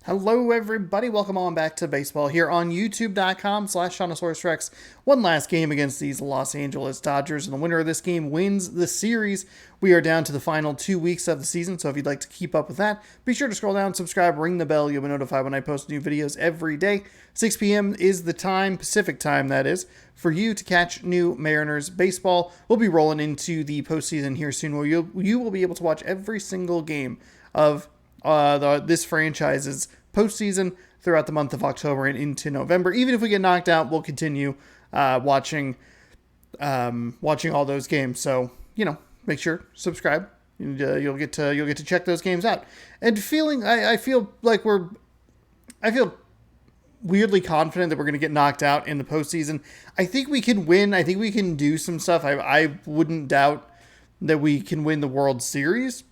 Hello, everybody. Welcome on back to baseball here on youtube.com/ShaunosaurusRex. One last game against these Los Angeles Dodgers, and the winner of this game wins the series. We are down to the final 2 weeks of the season, so if you'd like to keep up with that, be sure to scroll down, subscribe, ring the bell. You'll be notified when I post new videos every day. 6 p.m. is the time, Pacific time that is, for you to catch new Mariners baseball. We'll be rolling into the postseason here soon, where you will be able to watch every single game of this franchise's postseason throughout the month of October and into November. Even if we get knocked out, we'll continue watching all those games. So make sure subscribe. And, you'll get to check those games out. And I feel weirdly confident that we're going to get knocked out in the postseason. I think we can win. I think we can do some stuff. I wouldn't doubt that we can win the World Series.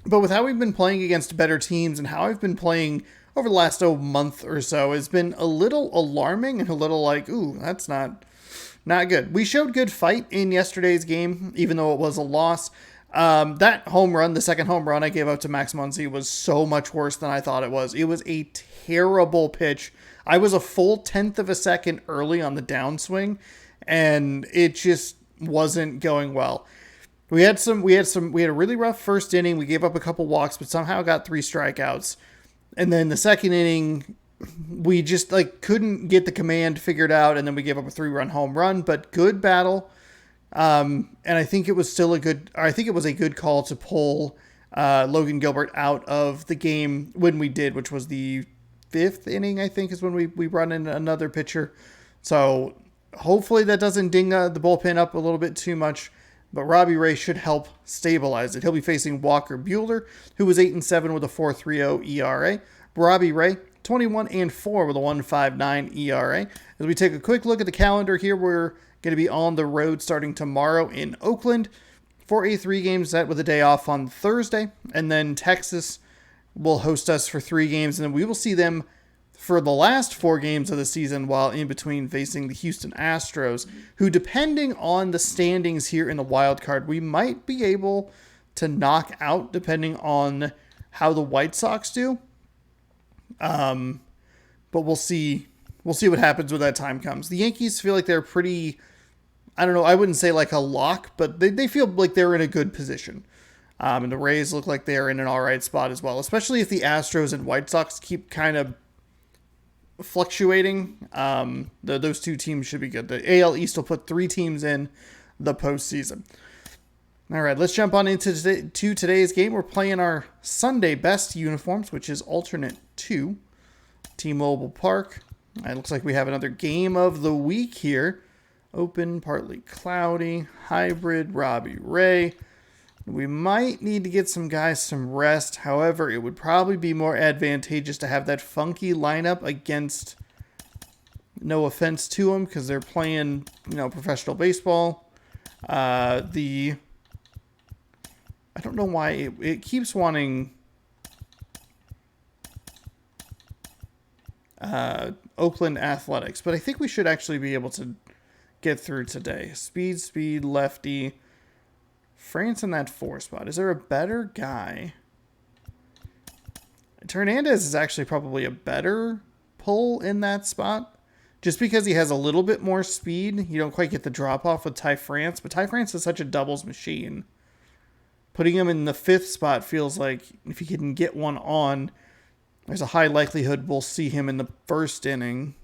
But with how we've been playing against better teams and how I've been playing over the last month or so, has been a little alarming and a little like, ooh, that's not good. We showed good fight in yesterday's game, even though it was a loss. That home run, the second home run I gave up to Max Muncy, was so much worse than I thought it was. It was a terrible pitch. I was a full 10th of a second early on the downswing, and it just wasn't going well. We had a really rough first inning. We gave up a couple walks, but somehow got 3 strikeouts. And then the second inning, we just couldn't get the command figured out. And then we gave up a 3-run home run, but good battle. And I think it was a good call to pull Logan Gilbert out of the game when we did, which was the 5th inning, I think, is when we brought in another pitcher. So hopefully that doesn't ding the bullpen up a little bit too much. But Robbie Ray should help stabilize it. He'll be facing Walker Buehler, who was 8-7 with a 4.30 ERA. Robbie Ray, 21-4 with a 1.59 ERA. As we take a quick look at the calendar here, we're going to be on the road starting tomorrow in Oakland for a 3-game set with a day off on Thursday. And then Texas will host us for 3 games, and then we will see them for the last 4 games of the season, while in between facing the Houston Astros, who, depending on the standings here in the wild card, we might be able to knock out depending on how the White Sox do. But we'll see. We'll see what happens when that time comes. The Yankees feel like they're pretty, I don't know, I wouldn't say like a lock, but they feel like they're in a good position. And the Rays look like they're in an all right spot as well, especially if the Astros and White Sox keep kind of fluctuating. Those 2 teams should be good. The AL East will put 3 teams in the postseason. All right, let's jump on into today's game. We're playing our Sunday best uniforms, which is alternate 2, T-Mobile Park. It looks like we have another game of the week here. Open, partly cloudy, hybrid, Robbie Ray. We might need to get some guys some rest. However, it would probably be more advantageous to have that funky lineup against, no offense to them, because they're playing, professional baseball. I don't know why it keeps wanting Oakland Athletics, but I think we should actually be able to get through today. Speed, lefty. France in that 4 spot. Is there a better guy? Hernandez is actually probably a better pull in that spot. Just because he has a little bit more speed. You don't quite get the drop off with Ty France. But Ty France is such a doubles machine. Putting him in the 5th spot feels like if he can get one on, there's a high likelihood we'll see him in the 1st inning.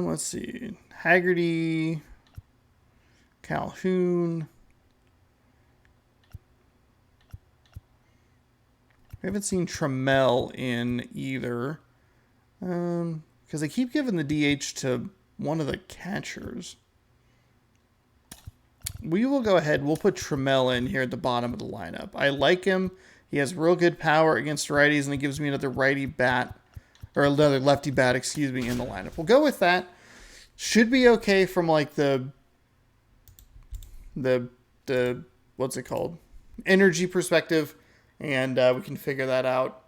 Let's see. Haggerty, Calhoun. We haven't seen Trammell in either. Because they keep giving the DH to one of the catchers. We will go ahead. We'll put Trammell in here at the bottom of the lineup. I like him. He has real good power against righties, and it gives me another righty bat. Or another lefty bat, in the lineup. We'll go with that. Should be okay from like the what's it called? Energy perspective. And we can figure that out.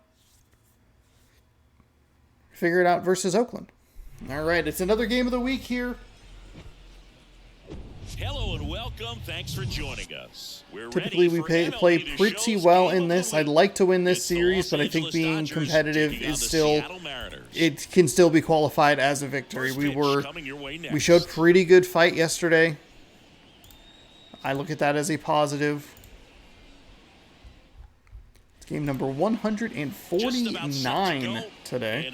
Figure it out versus Oakland. All right, it's another game of the week here. Hello and welcome. welcome. Thanks for joining us. Typically, we play pretty well in this. I'd like to win this series, but I think being competitive is still, it can still be qualified as a victory. We showed pretty good fight yesterday. I look at that as a positive. It's game number 149 today.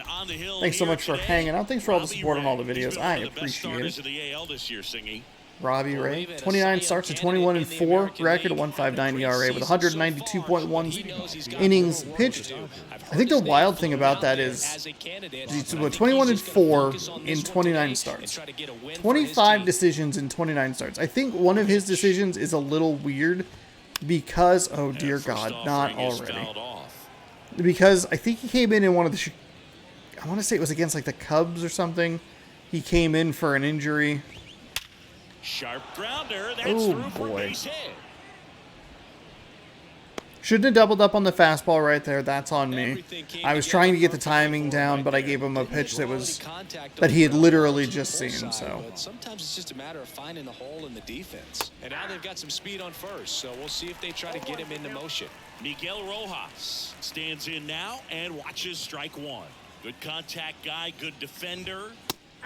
Thanks so much for hanging out. Thanks for all the support on all the videos. I appreciate it. Robbie Ray, 29 starts, a 21-4 record, a 1.59 ERA with 192.1 innings pitched. I think the wild thing about that is 21-4 in 29 starts. 25 decisions in 29 starts. I think one of his decisions is a little weird because, oh dear God, not already. Because I think he came in one of the, I want to say it was against like the Cubs or something. He came in for an injury. Sharp grounder. That's oh boy. Shouldn't have doubled up on the fastball right there. That's on me. I was trying to get the timing down, but I gave him a pitch that he had literally just seen. So sometimes it's just a matter of finding the hole in the defense. And now they've got some speed on first, so we'll see if they try to get him into motion. Miguel Rojas stands in now and watches strike one. Good contact guy, good defender.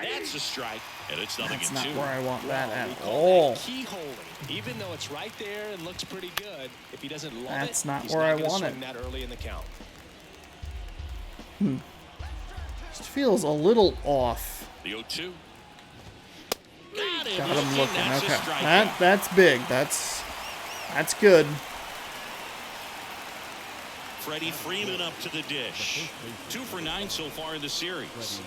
That's a strike, and it's nothing. That's not where I want that at all. Key holding, even though it's right there and looks pretty good. If he doesn't love that's it, not he's where not I want it. That early in the count. Just feels a little off. The 0-2. Got him looking. Okay, that's big. That's good. Freddie Freeman up to the dish. 2 for 9 so far in the series.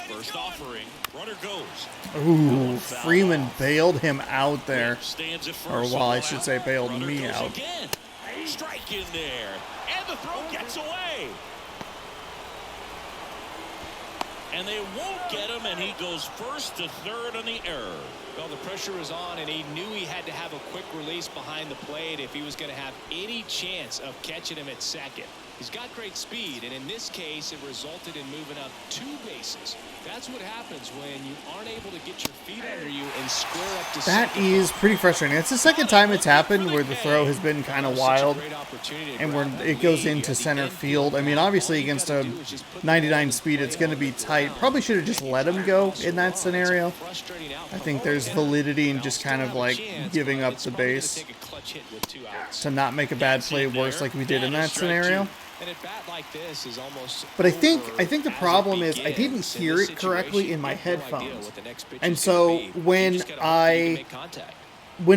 First offering, runner goes. Ooh, Freeman bailed him out there. Or, well, I should say bailed me out. Again. Strike in there, and the throw gets away. And they won't get him, and he goes first to third on the error. Well, the pressure was on, and he knew he had to have a quick release behind the plate if he was going to have any chance of catching him at second. He's got great speed, and in this case, it resulted in moving up 2 bases. That's what happens when you aren't able to get your feet under you and square up to that second. Is pretty frustrating. It's the second time it's happened where the throw has been kind of wild, and where it goes into center field. I mean, obviously against a 99 speed, it's going to be tight. Probably should have just let him go in that scenario. I think there's validity in just kind of like giving up the base to not make a bad play worse like we did in that scenario. But I think the problem is I didn't hear it correctly in my headphones. And so when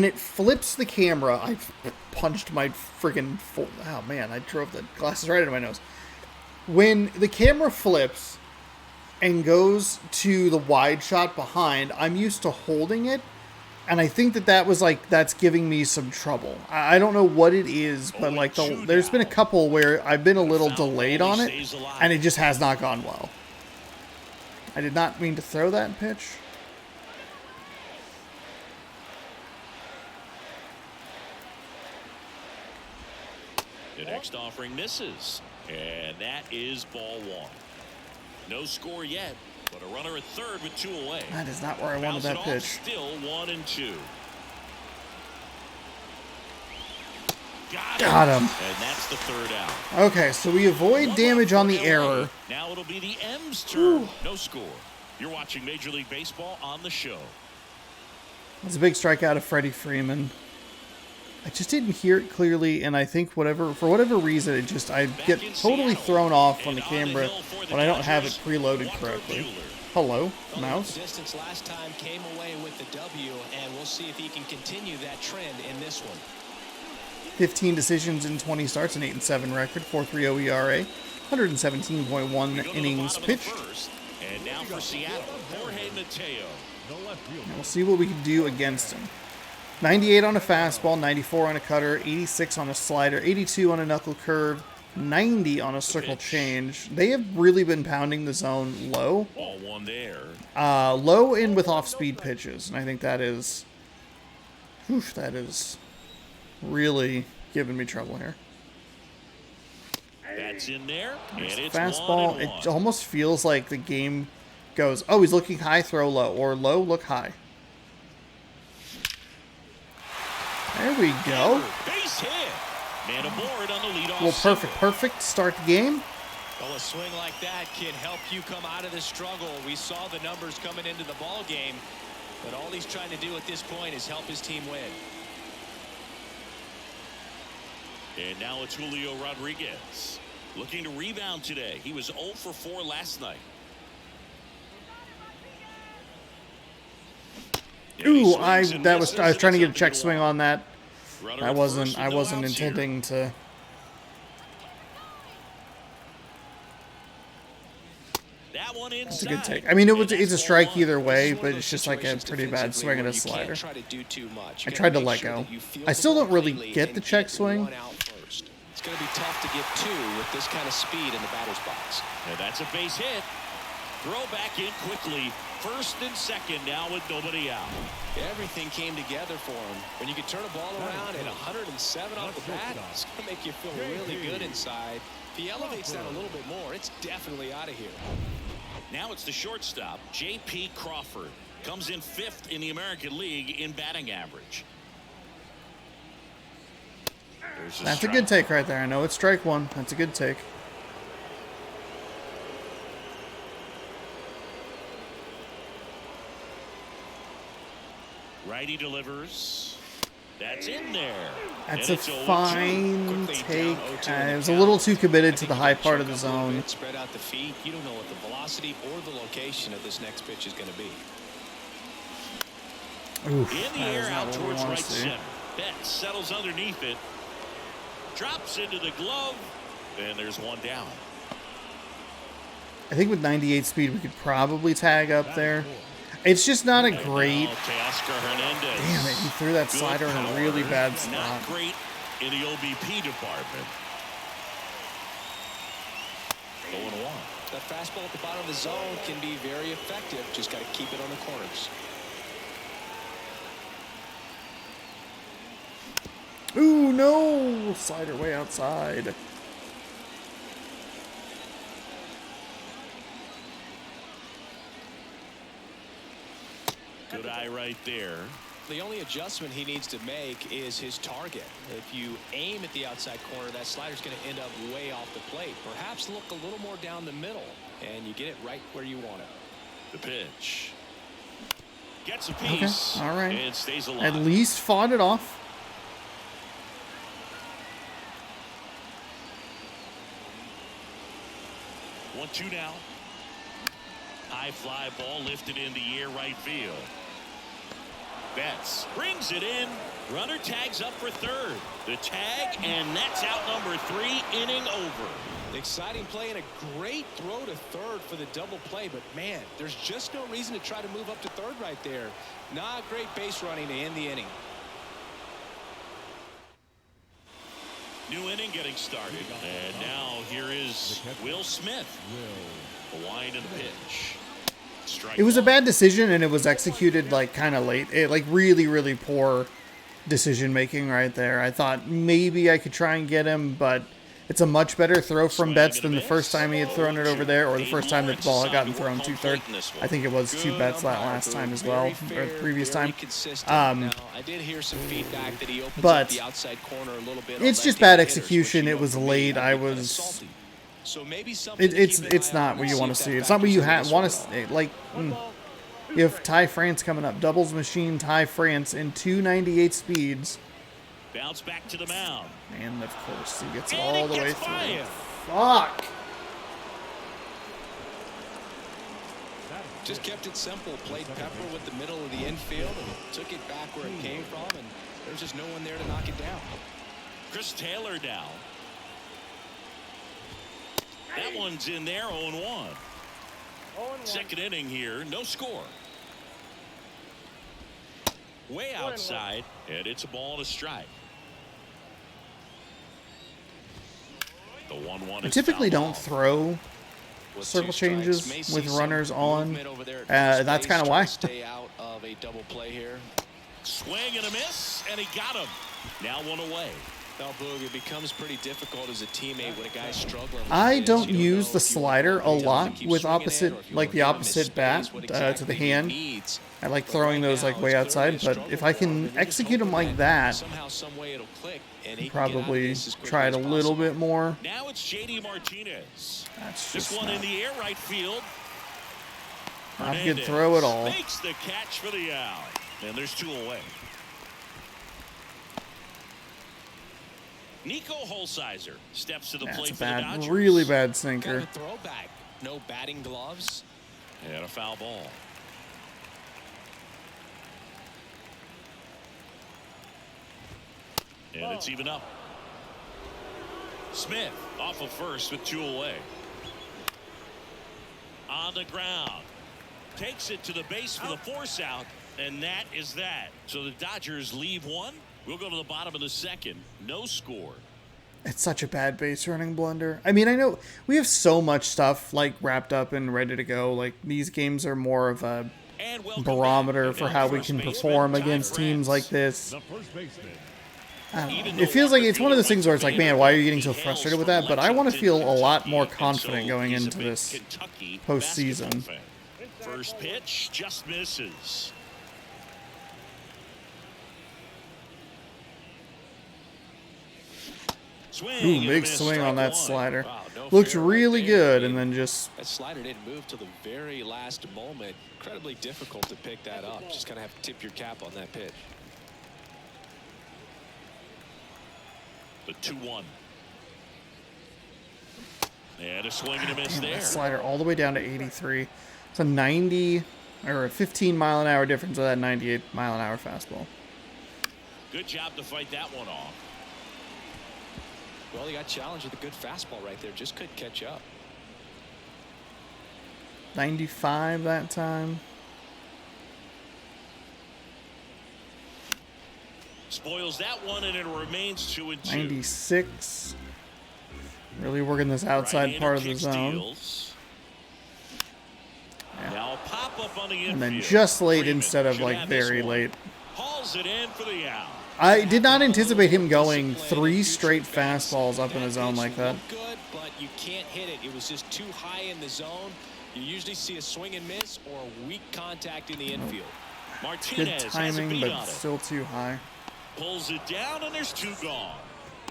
it flips the camera, I punched my friggin' oh man, I drove the glasses right into my nose. When the camera flips and goes to the wide shot behind, I'm used to holding it. And I think that was like, that's giving me some trouble. I don't know what it is, but like there's been a couple where I've been a little delayed on it, and it just has not gone well. I did not mean to throw that pitch. The next offering misses, and that is ball 1. No score yet. But a runner at third with 2 away. That is not where I wanted that pitch. Still 1-2. Got him. And that's the 3rd out. Okay, so we avoid damage on the error. Now it'll be the M's turn. No score. You're watching Major League Baseball on the show. It's a big strikeout of Freddie Freeman. I just didn't hear it clearly, and I think for whatever reason, I get totally thrown off on the camera when I don't have it preloaded correctly. Hello, mouse. Distance last time came away with the W, and we'll see if he can continue that trend in this one. 15 decisions in 20 starts, an 8-7 record, 4.30 ERA, 117.1 innings pitched. And now for Seattle, Jorge Mateo. And we'll see what we can do against him. 98 on a fastball, 94 on a cutter, 86 on a slider, 82 on a knuckle curve, 90 on a circle change. They have really been pounding the zone low. Ball 1 there. Low in with off-speed pitches, and I think that is really giving me trouble here. That's in there, and it's fastball. 1-1. It almost feels like the game goes, oh, he's looking high, throw low, or low, look high. There we go. Base hit. Man aboard on the leadoff. Well, perfect. Start the game. Well, a swing like that can help you come out of the struggle. We saw the numbers coming into the ball game, but all he's trying to do at this point is help his team win. And now it's Julio Rodriguez looking to rebound today. He was 0 for 4 last night. Ooh, I was trying to get a check swing on that. I wasn't intending to. That one inside. It's a good take. I mean, it's a strike either way, but it's just like a pretty bad swing and a slider. I tried to let go. I still don't really get the check swing. It's going to be tough to get 2 with this kind of speed in the batter's box. And that's a base hit. Throw back in quickly. First and second now with nobody out. Everything came together for him. When you can turn a ball around at 107 off the bat, it's going to make you feel really good inside. If he elevates that a little bit more, it's definitely out of here. Now it's the shortstop, J.P. Crawford. Comes in 5th in the American League in batting average. That's a good take right there. I know it's strike 1. That's a good take. Righty delivers. That's in there. That's a fine take. I was a little too committed to the high part of the zone. Spread out the feet. You don't know what the velocity or the location of this next pitch is going to be. Oof, in the air out towards right center. Betts settles underneath it. Drops into the glove. And there's one down. I think with 98 speed, we could probably tag up there. It's just not a great. Damn it, he threw that slider in a really bad spot. Not great in the OBP department. 0-1. That fastball at the bottom of the zone can be very effective. Just got to keep it on the corners. Ooh, no! Slider way outside. Good eye right there. The only adjustment he needs to make is his target. If you aim at the outside corner, that slider's going to end up way off the plate. Perhaps look a little more down the middle, and you get it right where you want it. The pitch. Gets a piece. Okay, all right. And stays alive. At least fought it off. One, 2 now. High fly ball lifted in the air right field. Betts brings it in. Runner tags up for third. The tag, and that's out number 3, inning over. Exciting play and a great throw to third for the double play, but man, there's just no reason to try to move up to third right there. Not great base running to end the inning. New inning getting started, and now here is Will Smith. The wind and pitch. Strike It was a 1. bad decision, and it was executed like kind of late. Like really poor decision making right there. I thought maybe I could try and get him, but it's a much better throw from Betts than the first time he had thrown it over there, or the first time that the ball had gotten thrown to third. I think it was to Betts that last time as well, or the previous time. I did hear some feedback that he opens But up the outside corner a little bit. it's just bad execution. It was late. I was. So maybe something It's not what you want to see. It's not what you want to see. Like, you have Ty France coming up. Doubles machine Ty France in 298 speeds. Bounce back to the mound. And, of course, he gets it And all it the way gets by through. him. Fuck! Just kept it simple. Played Pepper with the middle of the infield and took it back where it came from, and there's just no one there to knock it down. Chris Taylor now. That one's in there, 0-1. Second inning here, no score. Way outside, and it's a ball and a strike. The 1-1 I is typically foul don't ball. throw circle changes with runners on. That's kind of why. Stay out of a double play here. Swing and a miss, and he got him. Now one away. Well, Boog, it becomes pretty difficult as a teammate when a guy's struggling. I don't use the slider a lot with opposite, like the opposite bat to the hand. I like throwing those like way outside, but if I can execute them like that, I'll probably try it a little bit more. Now it's JD Martinez. That's This just one in the air, right field. not a good throw at all. Makes the catch for the out, and there's 2 away. Nico Holsizer steps to the That's plate a for the bad, Dodgers. really bad sinker. Throwback. No batting gloves. And a foul ball. And it's even up. Smith off of first with 2 away. On the ground. Takes it to the base for the force out. And that is that. So the Dodgers leave 1. We'll go to the bottom of the 2nd. No score. It's such a bad base running blunder. I mean, I know we have so much stuff like wrapped up and ready to go. Like these games are more of a barometer for how we can perform against teams like this. I don't know. It feels like it's one of those things where it's like, man, why are you getting so frustrated with that? But I want to feel a lot more confident going into this postseason. First pitch just misses. Ooh, big swing on that slider. Looked really good, and then just... That slider didn't move till the very last moment. Incredibly difficult to pick that up. Just kind of have to tip your cap on that pitch. The 2-1. And a swing and a miss there. That slider all the way down to 83. It's a 90 or a 15 mile an hour difference with that 98 mile an hour fastball. Good job to fight that one off. Well, he got challenged with a good fastball right there. Just couldn't catch up. 95 that time. Spoils that one, and it remains 2-2. 96. Really working this outside part of the zone. Yeah. Now a pop up on the infield. And then just late instead of like very late. Hauls it in for the out. I did not anticipate him going 3 straight fastballs up in the zone like that. Good, but you can't hit it. It was just too high in the zone. You usually see a swing and miss or weak contact in the infield. Martinez Good has a timing, beat but on it. still too high. Pulls it down, and there's 2 gone.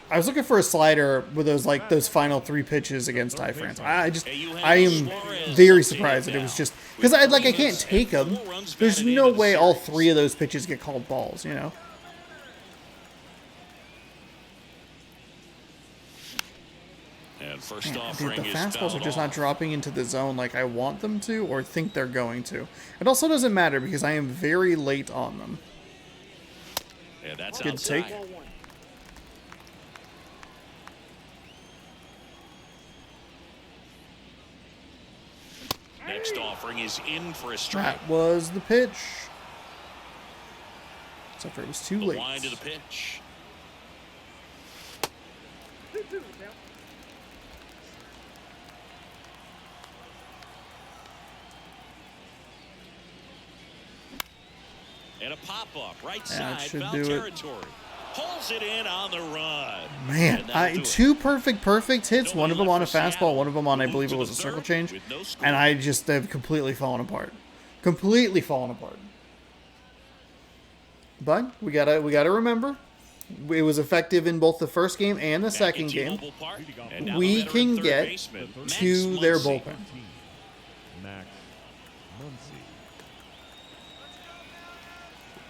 I was looking for a slider with those final 3 pitches against Ty France. I am very surprised that it was just because I can't take them. There's no way all 3 of those pitches get called balls, you know. And first Man, offering dude, the is fastballs are fouled just off. not dropping into the zone like I want them to or think they're going to. It also doesn't matter because I am very late on them. And that's Good outside. take. Next offering is in for a strike. That was the pitch. Except for it was too The late. line to the pitch. And a pop-up, right That side, should foul do it. territory. Pulls it in on the run. Man, And that'll do it. 2 perfect hits. One of them on a Nobody left for fastball, one of Seattle. them on, I Move believe to it was the a circle third change. with no score. And I just have completely fallen apart. Completely fallen apart. But we gotta remember, it was effective in both the first game and the Back second at game. T-Mobile Park, and now We the veteran can third get baseman, Max to their Muncy. bullpen. Max Muncy.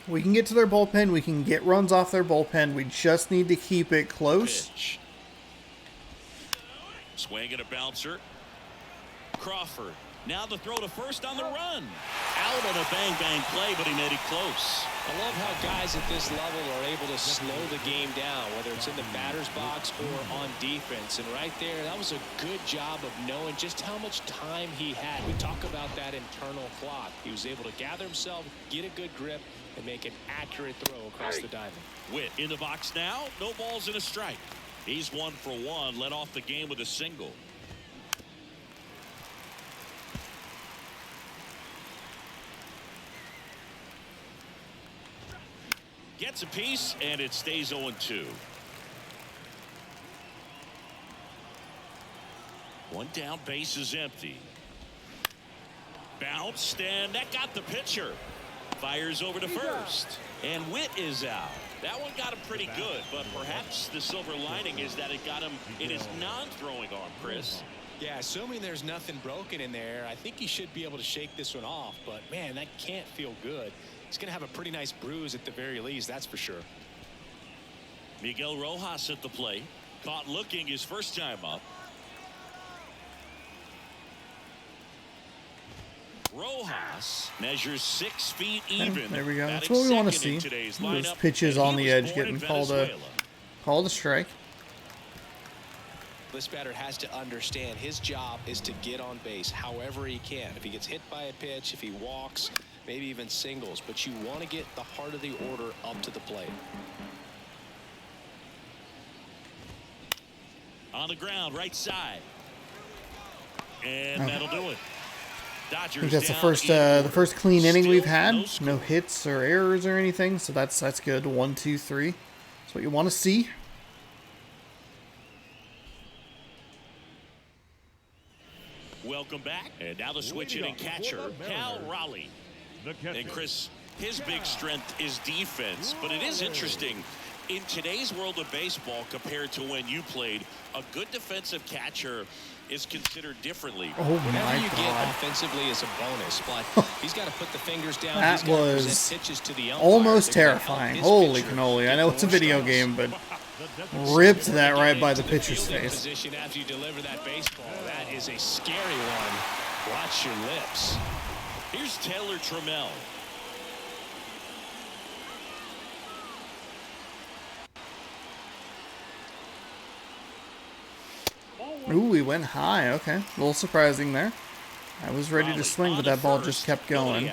We can get to their bullpen. We can get runs off their bullpen. We just need to keep it close. Pitch. Swing and a bouncer. Crawford. Now the throw to first on the run. Out on a bang-bang play, but he made it close. I love how guys at this level are able to slow the game down, whether it's in the batter's box or on defense. And right there, that was a good job of knowing just how much time he had. We talk about that internal clock. He was able to gather himself, get a good grip, and make an accurate throw across the diamond. Witt in the box now. No balls and a strike. He's 1 for 1. Led off the game with a single. Gets a piece, and it stays 0-2. One down, base is empty. Bounced, and that got the pitcher. Fires over to first, and Witt is out. That one got him pretty good, but perhaps the silver lining is that it got him in his non-throwing arm, Chris. Yeah, assuming there's nothing broken in there, I think he should be able to shake this one off. But, man, that can't feel good. He's going to have a pretty nice bruise at the very least, that's for sure. Miguel Rojas at the plate. Caught looking his first time up. Rojas measures 6 feet even. There we go. That's what we want to see. Those pitches on the edge getting called a strike. This batter has to understand his job is to get on base however he can. If he gets hit by a pitch, if he walks, maybe even singles, but you want to get the heart of the order up to the plate. On the ground, right side. And that'll do it. I think that's the first clean inning we've had. No hits or errors or anything, so that's good. 1, 2, 3. That's what you want to see. Welcome back. And now the switch hitting catcher, Cal Raleigh. And Chris, his big strength is defense, but it is interesting. In today's world of baseball, compared to when you played, a good defensive catcher is considered differently. Oh Whatever my you God. get offensively is a bonus, but he's got to put the fingers down. That He's got to was present pitches to the umpire. almost They're gonna help terrifying. his Holy pitcher cannoli. I get know it's a more video strikes. game, but ripped that right by the pitcher's Fielding face. Position after you deliver that baseball. That is a scary one. Watch your lips. Here's Taylor Trammell. Ooh, he went high. Okay. A little surprising there. I was ready to swing, but that ball just kept going.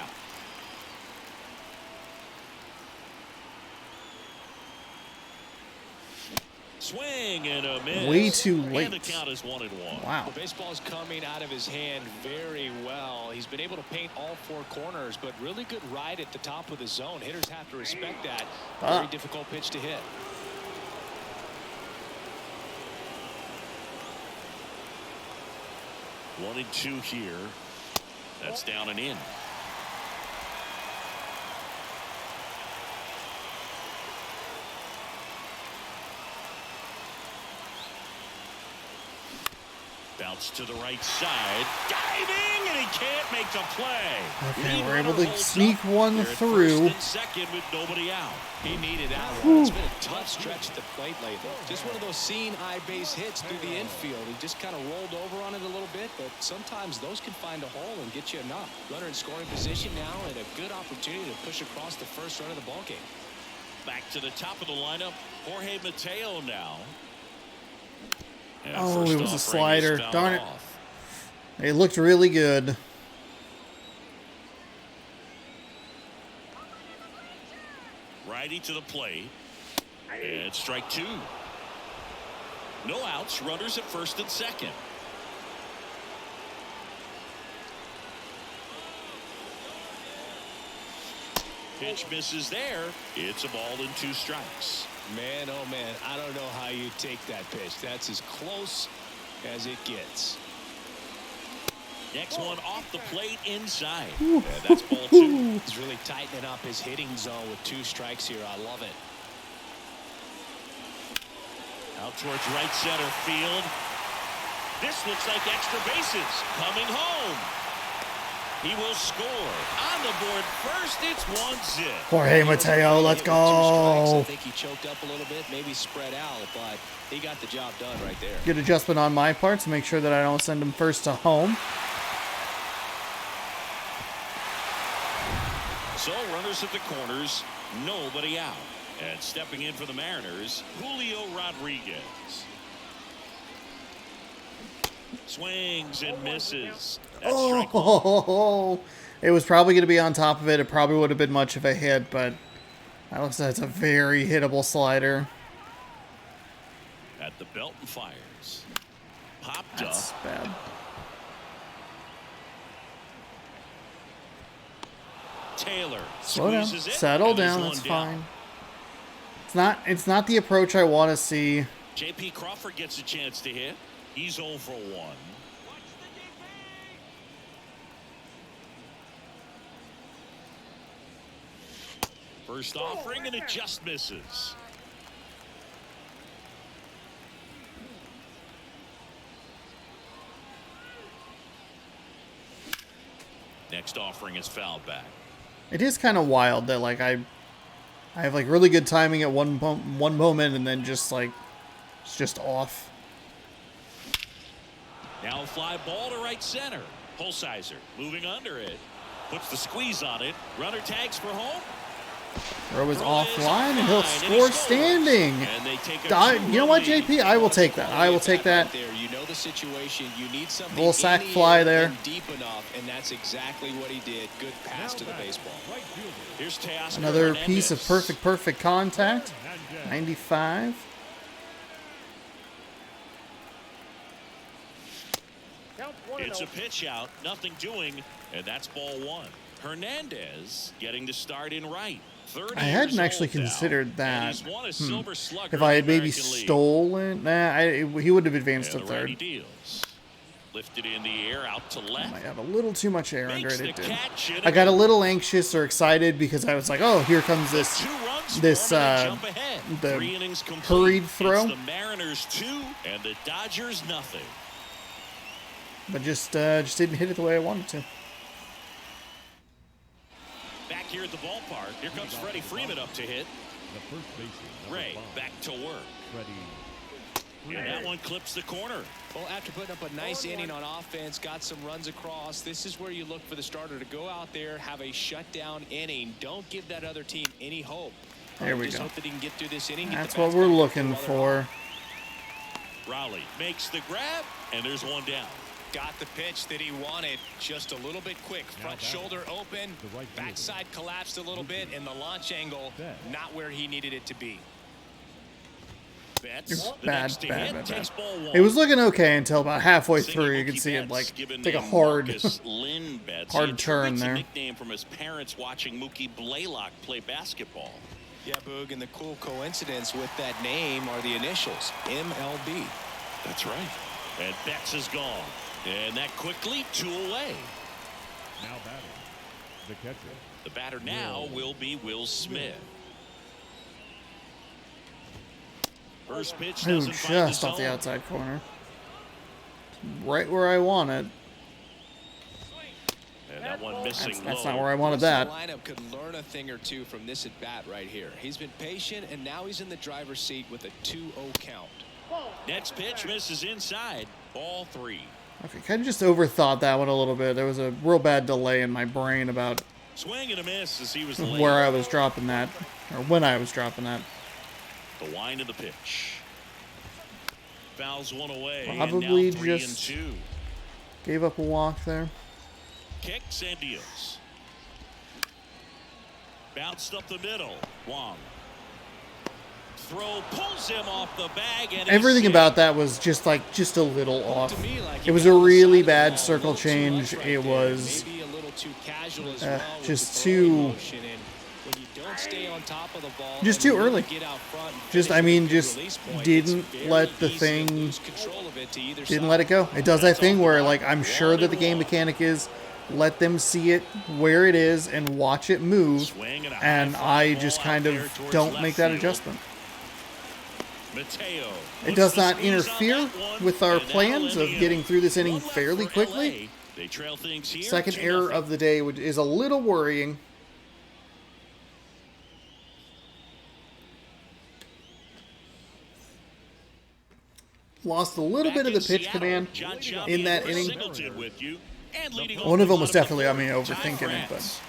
Swing and a miss. Way too And late. the count is 1-1. Wow. The baseball is coming out of his hand very well. He's been able to paint all 4 corners, but really good ride at the top of the zone. Hitters have to respect that. Very difficult pitch to hit. One and 2 here. That's down and in. Bounce to the right side. Diving, and he can't make the play. Okay, Lead we're runner able to holds sneak up. one They're at through. first and second with nobody out. He needed that one. It's been a tough stretch at the plate lately. Just one of those seeing eye base hits through the infield. He just kind of rolled over on it a little bit, but sometimes those can find a hole and get you enough. Runner in scoring position now, and a good opportunity to push across the first run of the ballgame. Back to the top of the lineup, Jorge Mateo now. And Oh, first it was a offering is slider. fouled Darn it. off. It looked really good. Righty to the plate. And strike 2. No outs. Runners at first and second. Pitch misses there. It's a ball and 2 strikes. Man, oh man, I don't know how you take that pitch. That's as close as it gets. Next one off the plate inside. And that's ball 2. He's really tightening up his hitting zone with 2 strikes here. I love it. Out towards right center field. This looks like extra bases. Coming home. He will score. On the board first, it's 1-0. Jorge Mateo, let's go. I think he choked up a little bit, maybe spread out, but he got the job done right there. Good adjustment on my part to make sure that I don't send him first to home. So runners at the corners, nobody out. And stepping in for the Mariners, Julio Rodriguez. Swings and misses. That's strike 1. Oh, it was probably going to be on top of it. It probably would have been much of a hit, but that looks like it's a very hittable slider. At the belt and fires. Popped That's up. bad. Taylor Slow down. squeezes it, Settle and there's down. one That's down. fine. It's not the approach I want to see. J.P. Crawford gets a chance to hit. He's 0 for 1. First offering, and it just misses. Next offering is fouled back. It is kind of wild that like I have like really good timing at one moment and then just like it's just off. Now a fly ball to right center. Holsizer moving under it. Puts the squeeze on it. Runner tags for home. Throw is offline and he'll score standing. You know what, JP? I will take that. I will take that. You know the situation. You need something little sack fly there. Deep enough, and that's exactly what he did. Good pass to the baseball. Here's Teoscar Another Hernandez. piece of perfect contact. 95. It's a pitch out, nothing doing, and that's ball one. Hernandez getting the start in right. I hadn't actually considered that. He's won a Silver Slugger If I had in the maybe American League. stolen, he would have advanced to And the righty third. deals. Lifted in the air out to left. Might have a little too much air under Makes it. It the did. catch, and I got a little anxious or excited because I was like, "Oh, here comes this the hurried throw." It's the Mariners 2 and the Dodgers nothing. But just didn't hit it the way I wanted to. Back here at the ballpark, here comes Freddie Freeman up to hit. The first baseman, Ray number 5, back to work. Freddie. And that one clips the corner. Well, after putting up a nice inning on offense, got some runs across, this is where you look for the starter to go out there, have a shutdown inning. Don't give that other team any hope. There we Just go. hope that he can get through this inning. That's what we're looking for. Raleigh makes the grab, and there's one down. Got the pitch that he wanted, just a little bit quick. Front shoulder open, backside collapsed a little bit, and the launch angle not where he needed it to be. Betts, Bad. takes ball one. It was looking okay until about halfway through. You could Mookie see it Betts, like given take a name hard, Marcus Lynn Betts. hard He turn attributes a there. nickname from his parents watching Mookie Blaylock play basketball. Yeah, Boog, and the cool coincidence with that name are the initials, MLB. That's right. And Betts is gone. And that quickly, 2 away. Now batting, the catcher. The batter now will be Will Smith. First pitch Ooh, doesn't find the just off the zone. outside corner. Right where I want it. And that one missing That's low. not where I wanted The that. lineup could learn a thing or two from this at bat right here. He's been patient, and now he's in the driver's seat with a 2-0 count. Next pitch misses inside. Ball 3. Okay, kind of just overthought that one a little bit. There was a real bad delay in my brain about Swing and a miss as he was late. where I was dropping that, or when I was dropping that. The wind of the pitch. Fouls one away. Probably and now 3 just- and 2. Gave up a walk there. Kicks and deals. Bounced up the middle. Wong. Throw pulls him off the bag, and Everything he's about that was just a little off. To me, like It was a really bad circle change. It was maybe a little too casual as well with just the early too motion, and when you don't stay on top of the ball, just and too you really early. get out front and Just finish I mean with a good just release point, didn't it's very let the easy to thing lose control of it to either didn't side. let it go. It does that thing where like I'm sure that the game mechanic is let them see it where it is and watch it move, Swing and a and high I fly just ball kind out of there towards don't left make that field. adjustment. Mateo It puts does the not squeeze on interfere that one, with our and now plans of Indiana. getting through this inning One left fairly for quickly. LA. They trail things here. Second 2-0. error of the day is a little worrying. Lost a little Back bit of the in pitch Seattle, command John in that Chris inning. Singleton with you, and leading One off of the them was bottom of the definitely on me fourth, Ty overthinking it, France.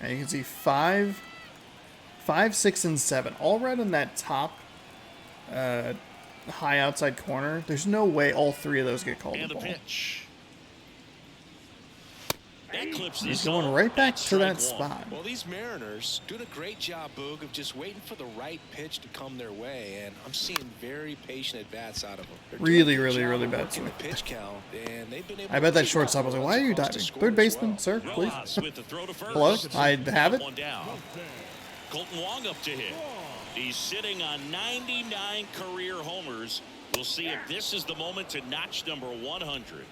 And you can see 5, 6, and 7, all right in that top high outside corner. There's no way all 3 of those get called And the a ball. pitch. That clips the He's going zone. right back That's to that strike one. spot. Well, these Mariners doing a great job, Boog, of just waiting for the right pitch to come their way, and I'm seeing very patient at-bats out of them. They're doing a Really, good really, job really of bad working the swing. pitch count, and they've been able I to bet that make shortstop was like, "Why are you runs diving? across the Third score as baseman, well. sir, please." Rojas with the throw to first. Hello? I have it. One down. Colton Wong up to hit. He's sitting on 99 career homers. We'll see if this is the moment to notch number 100.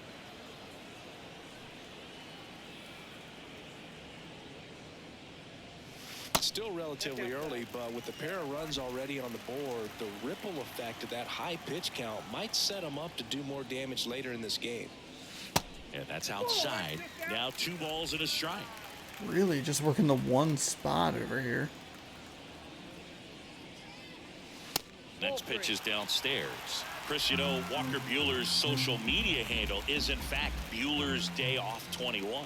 Still relatively early, but with the pair of runs already on the board, the ripple effect of that high pitch count might set him up to do more damage later in this game. And that's outside. Now 2 balls and a strike. Really just working the one spot over here. Next pitch is downstairs. Chris, you know, Walker Buehler's social media handle is, in fact, Buehler's Day Off 21.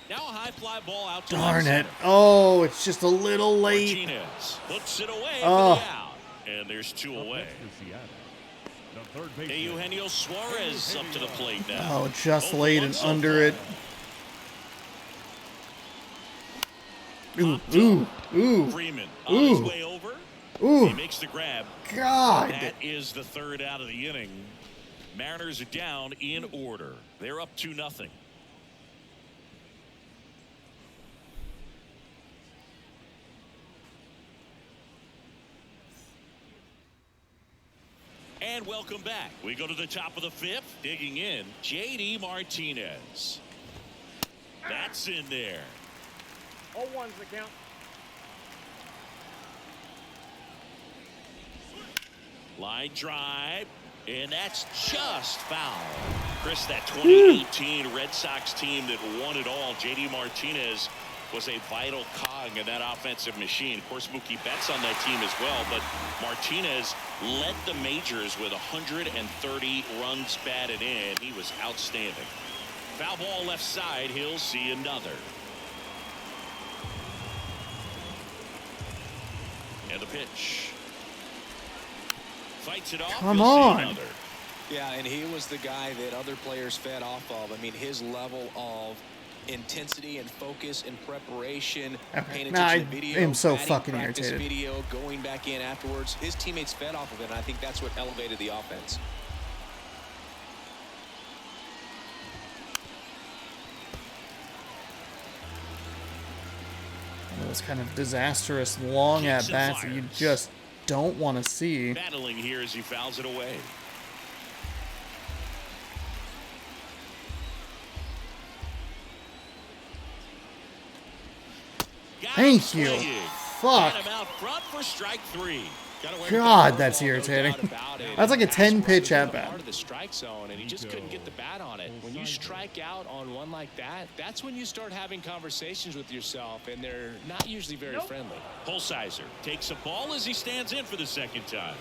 Now a high fly ball out to Darn it. Oh, it's just a little late. Martinez puts it away Oh. for the out. And there's 2 away. The third baseman. Eugenio Suarez up to the plate now. Oh, just 0 for late 1 and so under far. it. Ooh, ooh, ooh, Freeman on his ooh, way over. ooh. He makes the grab. God. That is the 3rd out of the inning. Mariners are down in order. They're up 2-0. And welcome back. We go to the top of the 5th. Digging in, J.D. Martinez. That's in there. 0-1's the count. Line drive, and that's just foul. Chris, that 2018 Red Sox team that won it all, J.D. Martinez was a vital cog in that offensive machine. Of course, Mookie Betts on that team as well, but Martinez led the majors with 130 runs batted in. He was outstanding. Foul ball left side. He'll see another. And the pitch. Fights it off. Come He'll see on. another. Yeah, and he was the guy that other players fed off of. I mean, his level of intensity and focus and preparation, paying Nah, attention to video, I am so batting fucking practice irritated. video, going back in afterwards. His teammates fed off of it, and I think that's what elevated the offense. Those kind of disastrous long Kicks at and bats that you fires. just don't want to see. Battling here as he fouls it away. Got him Thank you. swinging. Fuck. Got him out front for strike 3. God, that's irritating. That's like a 10-pitch at bat. Part of the strike zone, and he just couldn't get the bat on it. When you strike out on one like that, that's when you start having conversations with yourself, and they're not usually very friendly. Holsizer takes a ball as he stands in for the 2nd time.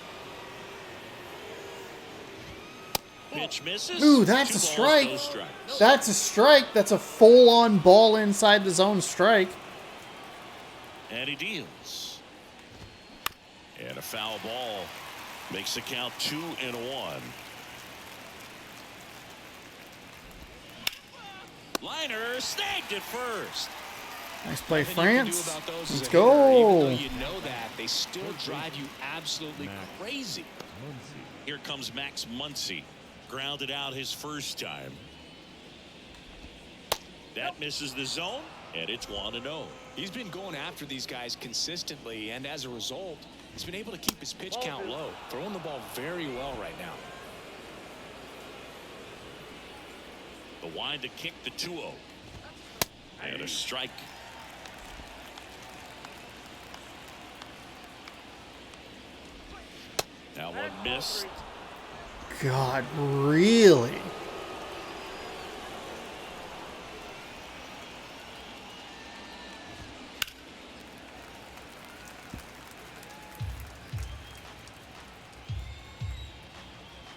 Pitch misses. Ooh, that's 2 a balls, strike. no strikes. That's a strike. That's a full-on ball inside the zone strike. And he deals. And a foul ball makes the count 2-1. Liner snagged it first. Nice play, Nothing you can do France. about those as Let's a hitter. Even go. though you know that, they still drive you absolutely crazy. Here comes Max Muncy. Grounded out his first time. That misses the zone, and it's 1-0. He's been going after these guys consistently, and as a result, he's been able to keep his pitch count low, throwing the ball very well right now. The wind to kick the 2-0. And a strike. Now one missed. God, really?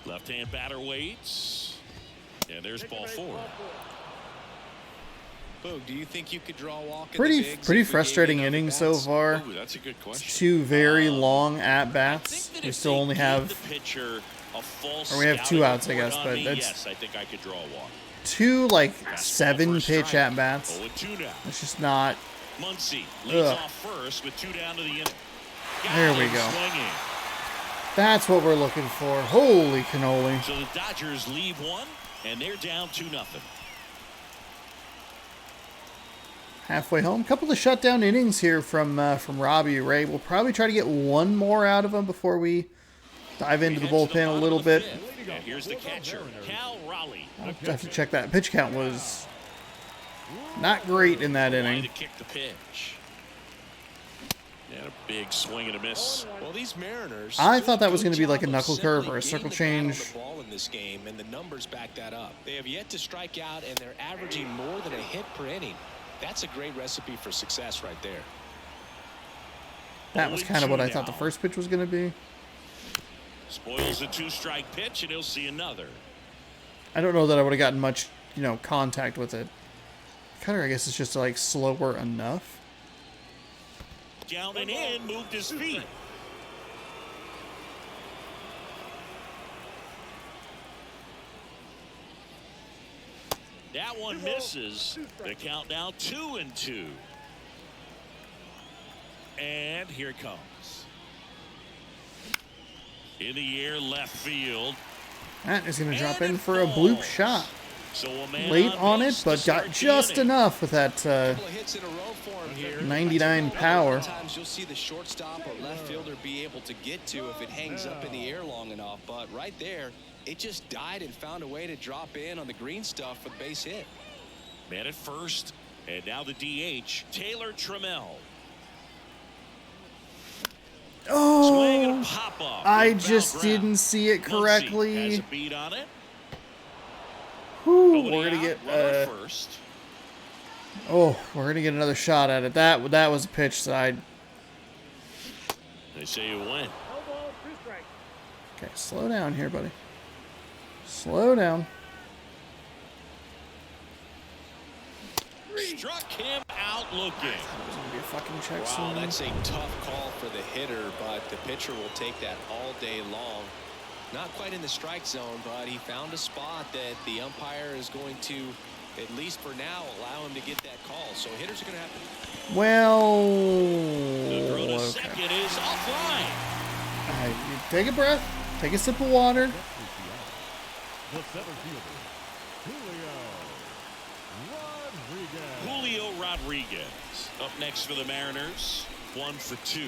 Left-hand batter waits. And there's ball 4. Boog, do you think you could draw a walk? Pretty frustrating inning so far. Ooh, that's a good question. 2 very long at I think bats. that We if still they only give have the pitcher a false or we have 2 scouting outs, I report guess, on but me, that's yes, I think I could draw a walk. 2 like Fastball for a 7-pitch strike. at bats. 0-2 now. It's just not. Muncy leads Ugh. off first with 2 down to the inning. Got There we him go. swinging. That's what we're looking for. Holy cannoli. So the Dodgers leave 1, and they're down 2-0. Halfway home. Couple of shutdown innings here from Robbie Ray. We'll probably try to get one more out of him before we dive into the bullpen a little bit. And here's the catcher, Cal Raleigh. I'll have to check that. Pitch count was not great in that Line inning. to kick the pitch. And a big swing and a miss. Well, these Mariners. I thought that was going to be like a knuckle curve or a circle change. Ball in this game, and the numbers back that up. They have yet to strike out, and they're averaging more than a hit per inning. That's a great recipe for success right there. That was kind of what I thought the first pitch was going to be. Spoils a 2-strike pitch, and he'll see another. I don't know that I would have gotten much, you know, contact with it. Cutter, I guess, is just like slower enough. Down and in, moved his feet. That one misses. The count now 2-2. And here it comes. In the air, left field. That is going to drop in for a bloop shot. So a man Late on it, but got just enough with that 99 power. Sometimes you'll see the shortstop or left fielder be able to get to if it hangs up in the air long enough. But right there, it just died and found a way to drop in on the green stuff for the base hit. Man at first, and now the DH, Taylor Trammell. Swing and a pop off. I just didn't see it correctly. Has a beat on it. Whew, we're gonna get first. we're gonna get another shot at it. That was a pitch that They say you win. No ball, 2 strikes. Okay, slow down here, buddy. Slow down. Struck him out looking. That was gonna be a fucking check Wow, swing. that's a tough call for the hitter, but the pitcher will take that all day long. Not quite in the strike zone, but he found a spot that the umpire is going to, at least for now, allow him to get that call. So hitters are going to have to. Well, The throw to okay. second is offline. You take a breath. Take a sip of water. The center fielder, Julio Rodriguez up next for the Mariners. 1 for 2.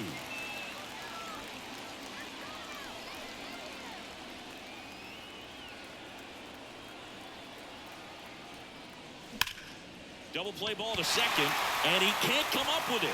Double play ball to second, and he can't come up with it.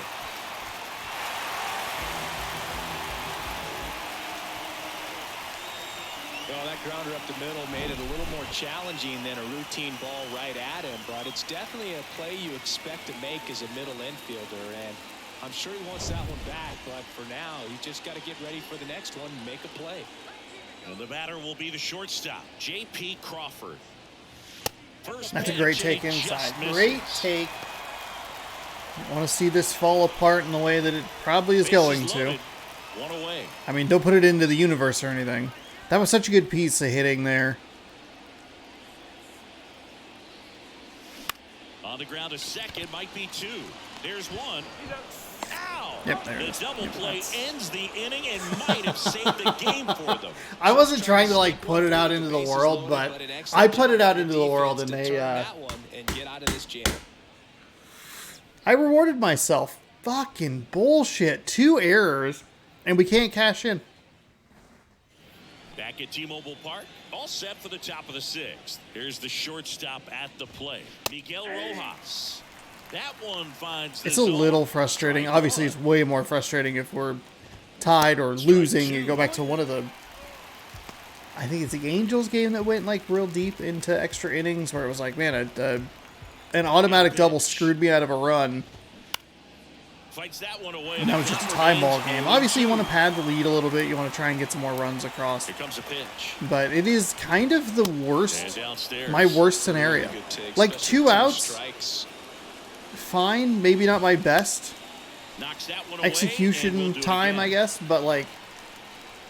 Well, that grounder up the middle made it a little more challenging than a routine ball right at him, but it's definitely a play you expect to make as a middle infielder, and I'm sure he wants that one back, but for now, you just got to get ready for the next one and make a play. And the batter will be the shortstop, J.P. Crawford. First That's a pitch, great and take he just inside. misses. Great take. I want to see this fall apart in the way that it probably is Bases going to. loaded. 1 away. I mean, don't put it into the universe or anything. That was such a good piece of hitting there. On the ground to second, might be 2. There's 1. Ow! Yep, there it The is. double Yep, play that's- ends the inning and might have saved the game for them. I wasn't trying to like put it out into the world, but I put it out into the world, and they I rewarded myself. Fucking bullshit. 2 errors, and we can't cash in. Back at T-Mobile Park, all set for the top of the 6th. Here's the shortstop at the plate, Miguel Rojas. That one finds the It's a little frustrating. Obviously, it's way more frustrating if we're tied or losing. You go back to one of the, I think it's the Angels game that went like real deep into extra innings, where it was like, man, an automatic double screwed me out of a run. Fights that one away. And that was just a tie ball game. Obviously, you want to pad the lead a little bit. You want to try and get some more runs across. Here comes a pitch. But it is kind of the And worst, downstairs. my worst scenario. Like 2 outs, fine. Maybe not my best Knocks that one away, and execution we'll do it time, again. I guess. But like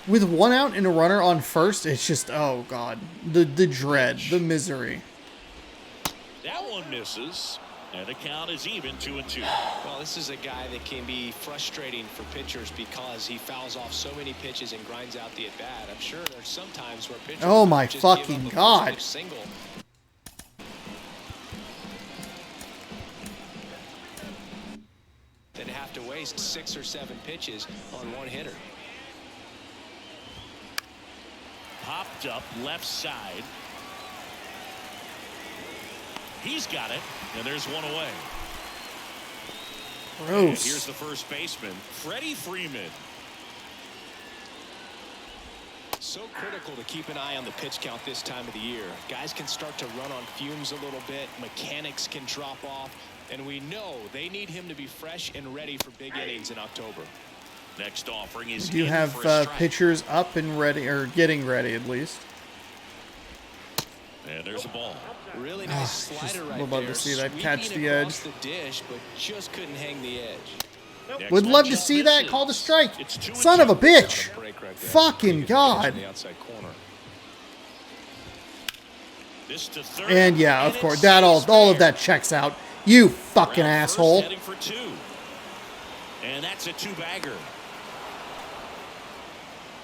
with 1 out and a runner on first, it's just, oh god, the dread, the misery. That one misses. And the count is even 2-2. Well, this is a guy that can be frustrating for pitchers because he fouls off so many pitches and grinds out the at-bat. I'm sure there's some times where pitchers Oh my just give up fucking a God. first-pitch single. Then have to waste 6 or 7 pitches on one hitter. Popped up left side. He's got it, and there's one away. And Gross. here's the first baseman, Freddie Freeman. So critical to keep an eye on the pitch count this time of the year. Guys can start to run on fumes a little bit. Mechanics can drop off. And we know they need him to be fresh and ready for big innings in October. Next offering is Do you in have for a strike. pitchers up and ready, or getting ready at least? And there's a ball. Really nice slider right would love there. to see that catch Sweeping the across edge. the dish, but just couldn't hang the edge. Next Would one love to just see that misses. called a strike. It's 2-2. Son of a bitch. Break right there. Fucking God. On the outside corner. This to third, And yeah, of and course, it's that all fair. of that checks out. You fucking Round first, asshole. heading for 2. And that's a 2-bagger.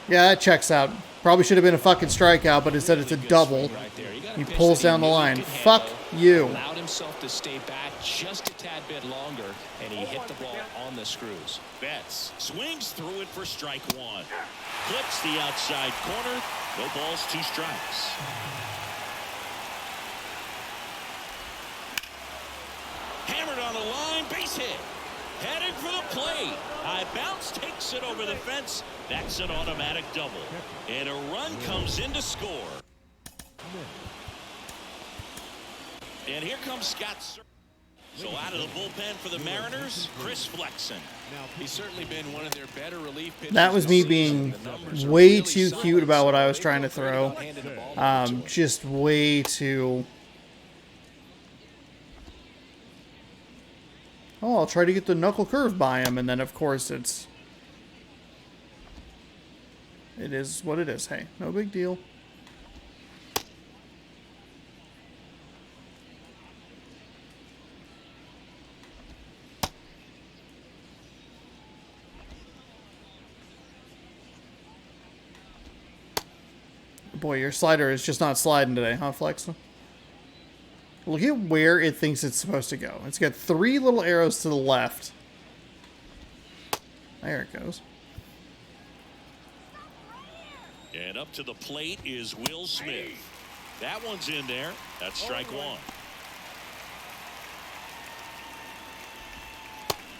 Yeah, that checks out. Probably should have been a fucking strikeout, but instead it's a Good double. swing right there. You got a He pitch pulls that down the really line. could Fuck handle. you. Allowed himself to stay back just a tad bit longer, and he hit the ball on the screws. Betts swings through it for strike 1. Clips the outside corner. No balls, 2 strikes. Hammered on the line, base hit. Headed for the plate. High bounce takes it over the fence. That's an automatic double. And a run comes in to score. And here comes Scott. So out of the bullpen for the Mariners, Chris Flexen. He's certainly been one of their better relief pitchers. That was me this being season. The numbers are way really too solid. cute about what I was They trying to feel pretty throw. well handed the ball over to him. Just way too. Oh, I'll try to get the knuckle curve by him, and then of course it is what it is. Hey, no big deal. Boy, your slider is just not sliding today, huh, Flexen? Look at where it thinks it's supposed to go. It's got 3 little arrows to the left. There it goes. And up to the plate is Will Smith. That one's in there. That's strike 1.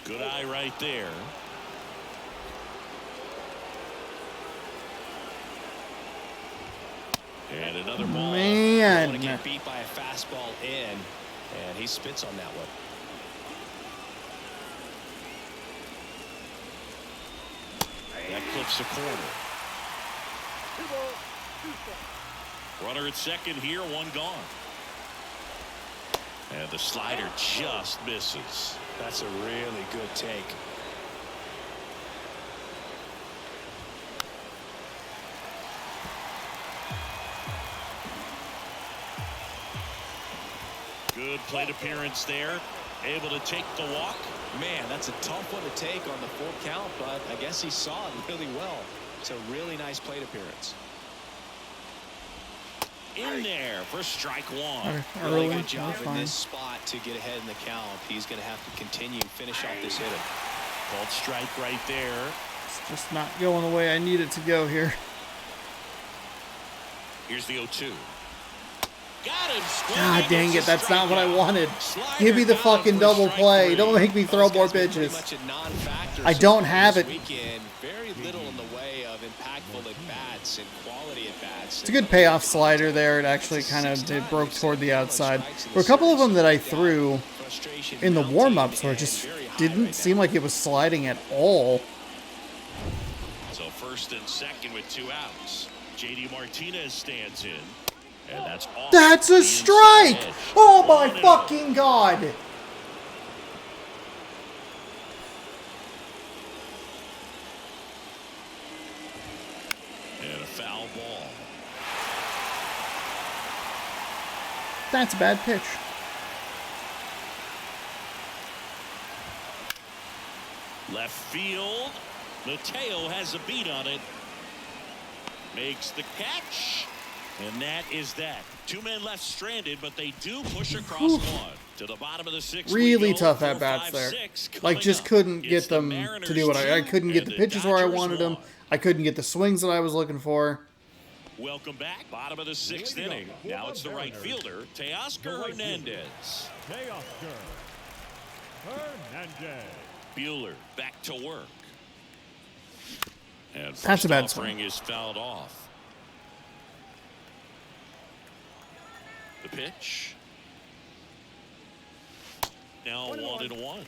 Good eye right there. And another ball. Want to Man. get beat by a fastball in, and he spits on that one. That clips the corner. 2 balls, 2 strikes. Runner at second here, 1 gone. And the slider just misses. That's a really good take. Good plate appearance there. Able to take the walk. Man, that's a tough one to take on the full count, but I guess he saw it really well. It's a really nice plate appearance. In there for strike 1. Really Early, good job that's in fine. this spot to get ahead in the count. He's going to have to continue and finish off this hitter. Called strike right there. It's just not going the way I need it to go here. Here's the 0-2. Got him. God dang it, that's not what I wanted. Slider Give me the down fucking for double strike play. 3. Don't make me throw more Those guys been pitches. pretty much a non-factor I so don't far have this it. Weekend. Very little in the way of impactful at-bats and quality at-bats. It's a good payoff slider there. It actually kind of broke toward the outside. There were a couple of them that I threw in the warm-ups where it just didn't seem like it was sliding at all. So first and second with 2 outs. JD Martinez stands in. And that's off. That's the a inside strike! edge. Oh my 1-0. fucking god! And a foul ball. That's a bad pitch. Left field. Mateo has a beat on it. Makes the catch. And that is that. 2 men left stranded, but they do push across one. To the bottom of the 6th. Really we go. tough 4, at bats 5, there. 6 Like, coming just up. couldn't It's get the them Mariners to do what I 2 couldn't get and the pitches where I Dodgers wanted them. 1. I couldn't get the swings that I was looking for. Welcome back. Bottom of the 6th inning. Now it's the right fielder, Teoscar Hernandez. Teoscar Hernandez. Buehler back to work. And That's a bad offering swing. is fouled off. The pitch. Now 1-1.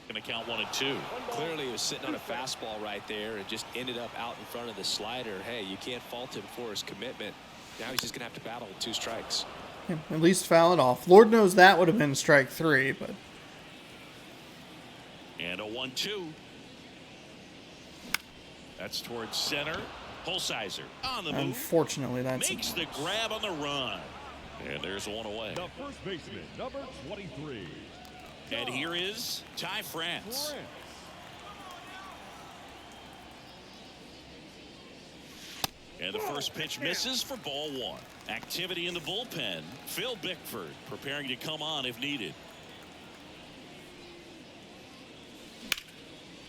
Going to count 1-2. Clearly he was sitting on a fastball right there and just ended up out in front of the slider. Hey, you can't fault him for his commitment. Now he's just going to have to battle with 2 strikes. Yeah, at least foul it off. Lord knows that would have been strike 3, but. And a 1-2. That's towards center. Holsizer on the move. Unfortunately, that's Makes the grab on the run. And there's one away. The first baseman, number 23. And here is Ty France. And the first pitch misses for ball 1. Activity in the bullpen. Phil Bickford preparing to come on if needed.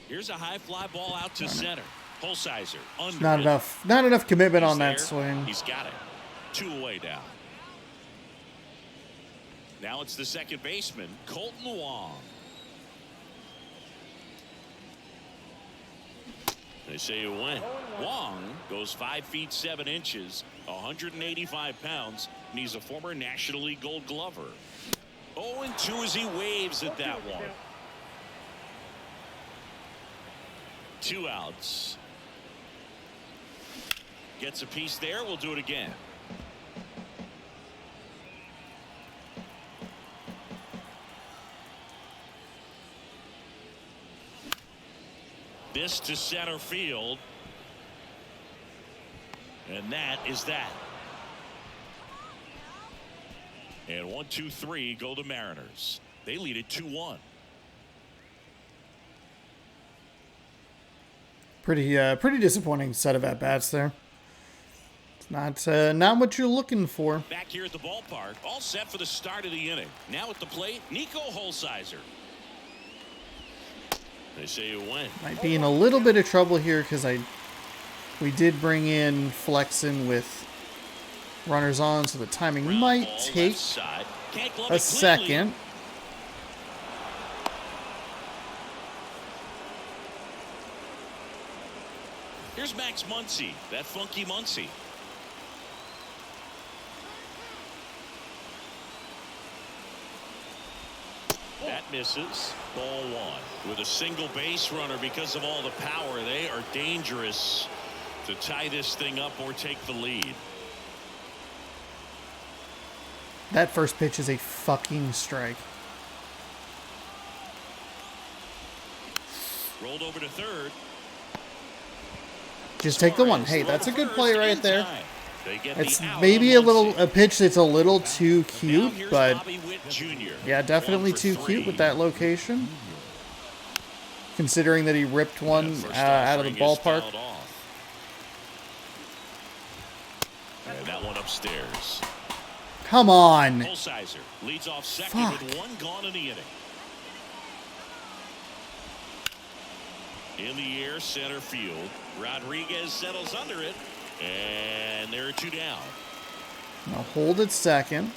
Here's a high fly ball out to center. Holsizer under. Not enough commitment on that there. swing. He's got it. 2 away now. Now it's the second baseman, Colton Wong. They say it went. Wong goes 5 feet 7 inches, 185 pounds, and he's a former National League Gold Glover. 0-2 as he waves at that one. 2 outs. Gets a piece there. We'll do it again. This to center field. And that is that. And 1-2-3 go the Mariners. They lead it 2-1. Pretty disappointing set of at-bats there. It's not what you're looking for. Back here at the ballpark, all set for the start of the inning. Now at the plate, Nico Holsizer. They say it went. Might be in a little bit of trouble here because we did bring in Flexen with runners on, so the timing might take a second. Here's Max Muncy, that funky Muncy. That misses. Ball 1. With a single base runner because of all the power, they are dangerous to tie this thing up or take the lead. That first pitch is a fucking strike. Rolled over to third. Just take the one. Hey, that's a good play right there. They get It's the out maybe on a pitch that's a little too Now cute, here's but Bobby Witt Jr. yeah, definitely 1 for too 3. cute with that location. Considering that he ripped one First out of the offering is ballpark. fouled off. And that one upstairs. Come on. Holsizer leads off second with 1 gone in the inning. In the air, center field. Rodriguez settles under it, and there are 2 down. Now hold it second.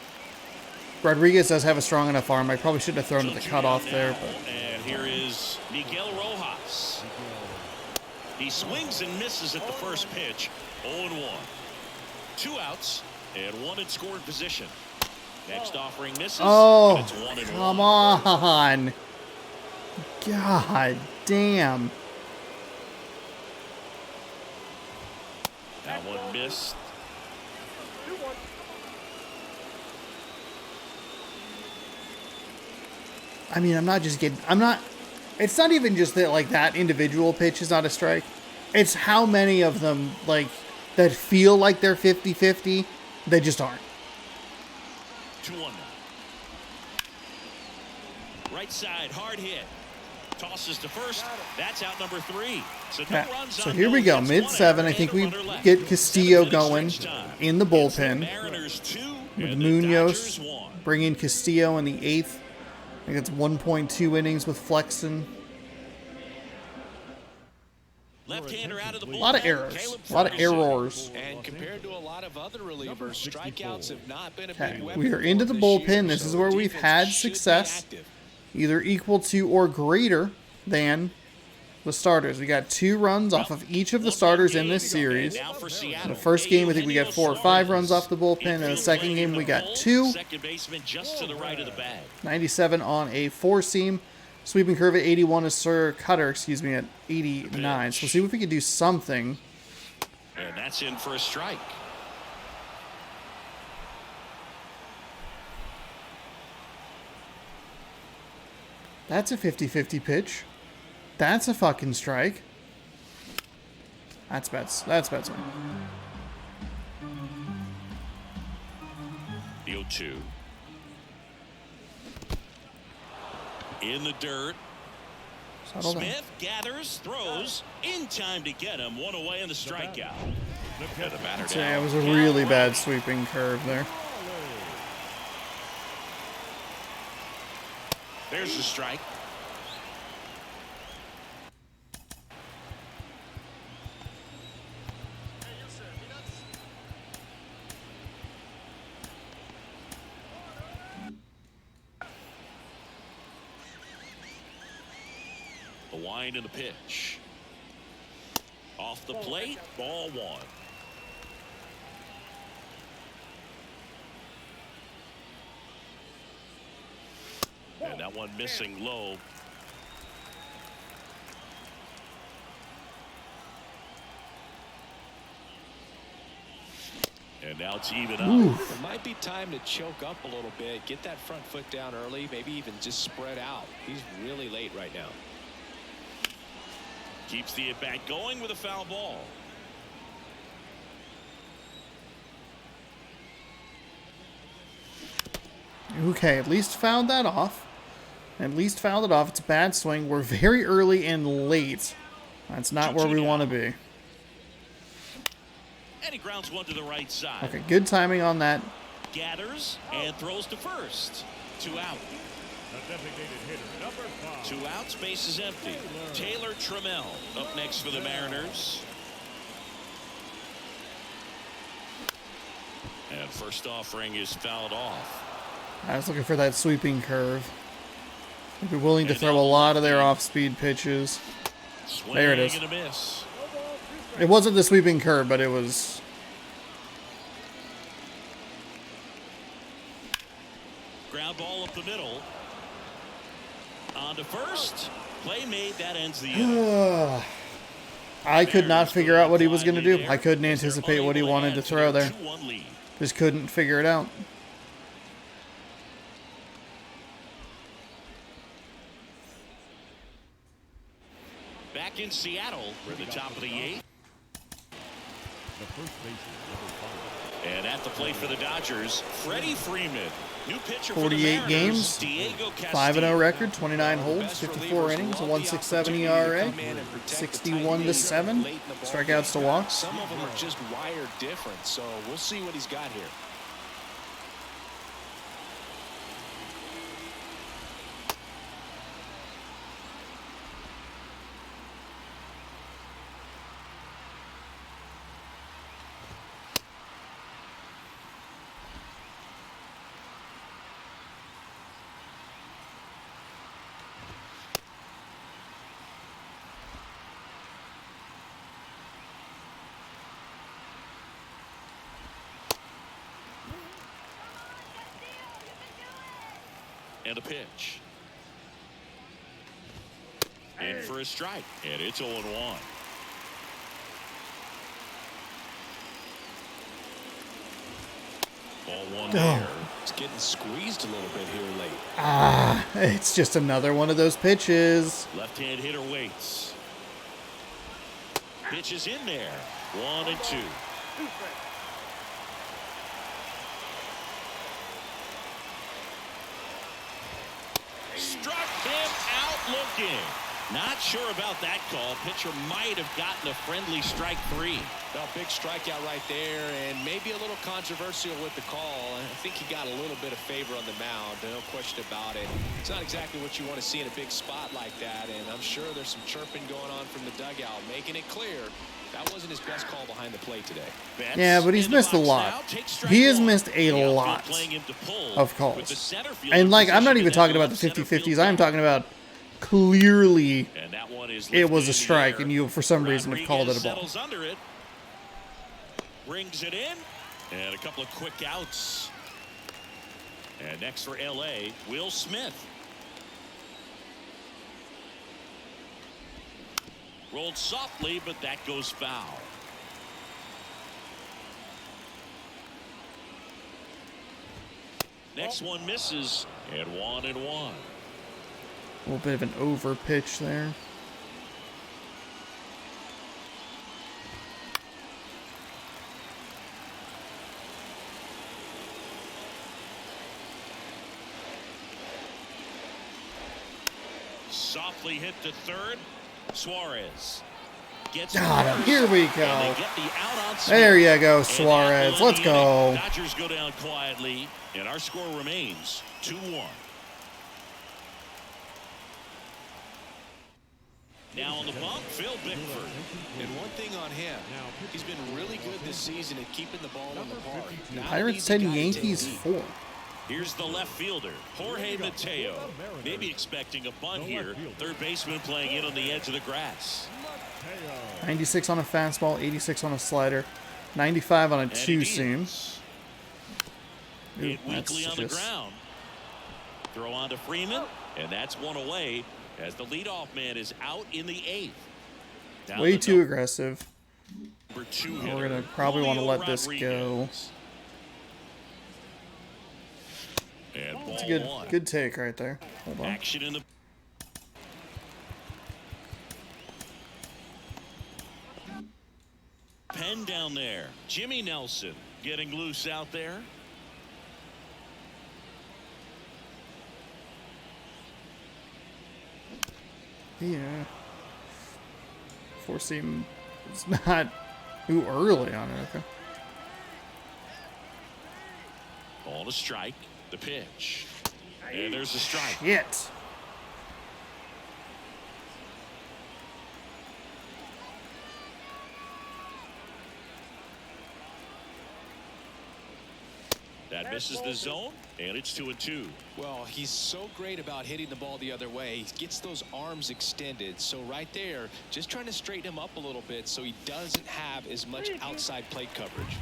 Rodriguez does have a strong enough arm. I probably shouldn't have thrown to the cutoff there, but And here is Miguel Rojas. He swings and misses at the first pitch. 0-1. 2 outs and 1 in scoring position. Next offering misses. oh, and it's 1-1. come on. God damn. That one missed. I mean, it's not even just that, like, that individual pitch is not a strike. It's how many of them, like, that feel like they're 50-50, they just aren't. 2-1 now. Right side, hard hit. Tosses to first. That's out number 3. So, no runs So on here we no go, hits, mid-7. 1 I think and a we runner left. get Castillo 7 minutes going stretch time. in the It's the bullpen Mariners 2 with and the Munoz. Dodgers 1. Bring in Castillo in the 8th. I think it's 1.2 innings with Flexen. Left-hander out of the A lot of bullpen, errors. Caleb A lot of Ferguson. errors. And compared to a lot of other relievers, strikeouts have not been a Okay, big weapon we are for into him the this year, bullpen. This so is where the we've defense had should be success, active. either equal to or greater than the starters. We got 2 runs off of each of the starters in this series. And now for In Seattle, the first game, I think we got 4 or 5 runs off the bullpen. In the Infield second playing game, in we the got hole, 2. Second baseman just to the right of the bag. 97 on a 4-seam. Sweeping curve at 81 is Sir Cutter, at 89. So we'll see if we can do something. And that's in for a strike. That's a 50-50 pitch. That's a fucking strike. That's bad. That's bad swing. The 0-2. In the dirt. Settle down. Smith gathers, throws, in time to get him. One away in the strikeout. And the batter So, yeah, it down. was a really bad sweeping curve there. There's the strike. The wind and the pitch. Off the plate, ball 1. And that one missing low. And now it's even up. It might be time to choke up a little bit, get that front foot down early, maybe even just spread out. He's really late right now. Keeps the at-bat going with a foul ball. Okay, at least fouled that off. At least fouled it off. It's a bad swing. We're very early and late. That's not where we want to be. And he grounds one to the right side. Okay, good timing on that. Gathers and throws to first. 2 out. The designated hitter, number 5. 2 outs, base is empty. Taylor Trammell up next for the Mariners. And first offering is fouled off. I was looking for that sweeping curve. They'd be willing to throw a lot of their off-speed pitches. Swing There it is. and a miss. It wasn't the sweeping curve, but it was... Ground ball up the middle. On to first. Play made. That ends the inning. I could not figure out what he was going to do. I couldn't anticipate what he wanted to throw there. 2-1 lead. Just couldn't figure it out. Back in Seattle, we're at the top of the 8th. The first baseman, number 5. And at the plate for the Dodgers, Freddie Freeman. New pitcher for the 48 Mariners, games, Diego 5-0 Castillo. record, 29 holds, 54 innings, a 1.67 ERA, 61-7, strikeouts to walks. Some of them are just wired different, so we'll see what he's got here. And a pitch. In for a strike. And it's 0-1. Ball 1 there. He's getting squeezed a little bit here late. It's just another one of those pitches. Left-hand hitter waits. Pitch is in there. 1-2. Struck him out looking. Not sure about that call. Pitcher might have gotten a friendly strike 3. Well, big strikeout right there, and maybe a little controversial with the call. I think he got a little bit of favor on the mound, no question about it. It's not exactly what you want to see in a big spot like that, and I'm sure there's some chirping going on from the dugout, making it clear that wasn't his best call behind the plate today. Yeah, but he's missed a lot. He has missed a lot of calls. And, like, I'm not even talking about the 50-50s. I'm talking about clearly it was a strike, and you, for some reason, have called it a ball. Brings it in, and a couple of quick outs. And next for LA, Will Smith. Rolled softly, but that goes foul. Next one misses, and 1-1. A little bit of an over pitch there. Softly hit to third. Suarez gets Here we go. There you go, Suarez. Let's go. Dodgers go down quietly, and our score remains 2-1. Now on the bump, Phil Bickford. And one thing on him, he's been really good this season at keeping the ball in the park. Pirates 10, Yankees 4. Here's the left fielder, Jorge Mateo. Maybe expecting a bunt here. Third baseman playing in on the edge of the grass. 96 on a fastball, 86 on a slider, 95 on a two-seam. Hit weakly on the ground. Throw on to Freeman, and that's one away as the leadoff man is out in the 8th. Way too aggressive. We're going to probably want to let this go. It's a good take right there. Hold on. Action in the pen down there. Jimmy Nelson getting loose out there. Yeah. Four-seam is not too early on it. Okay. On a strike. The pitch. And there's the strike. Shit. That misses the zone, and it's 2-2. Well, he's so great about hitting the ball the other way. He gets those arms extended. So right there, just trying to straighten him up a little bit so he doesn't have as much outside plate coverage.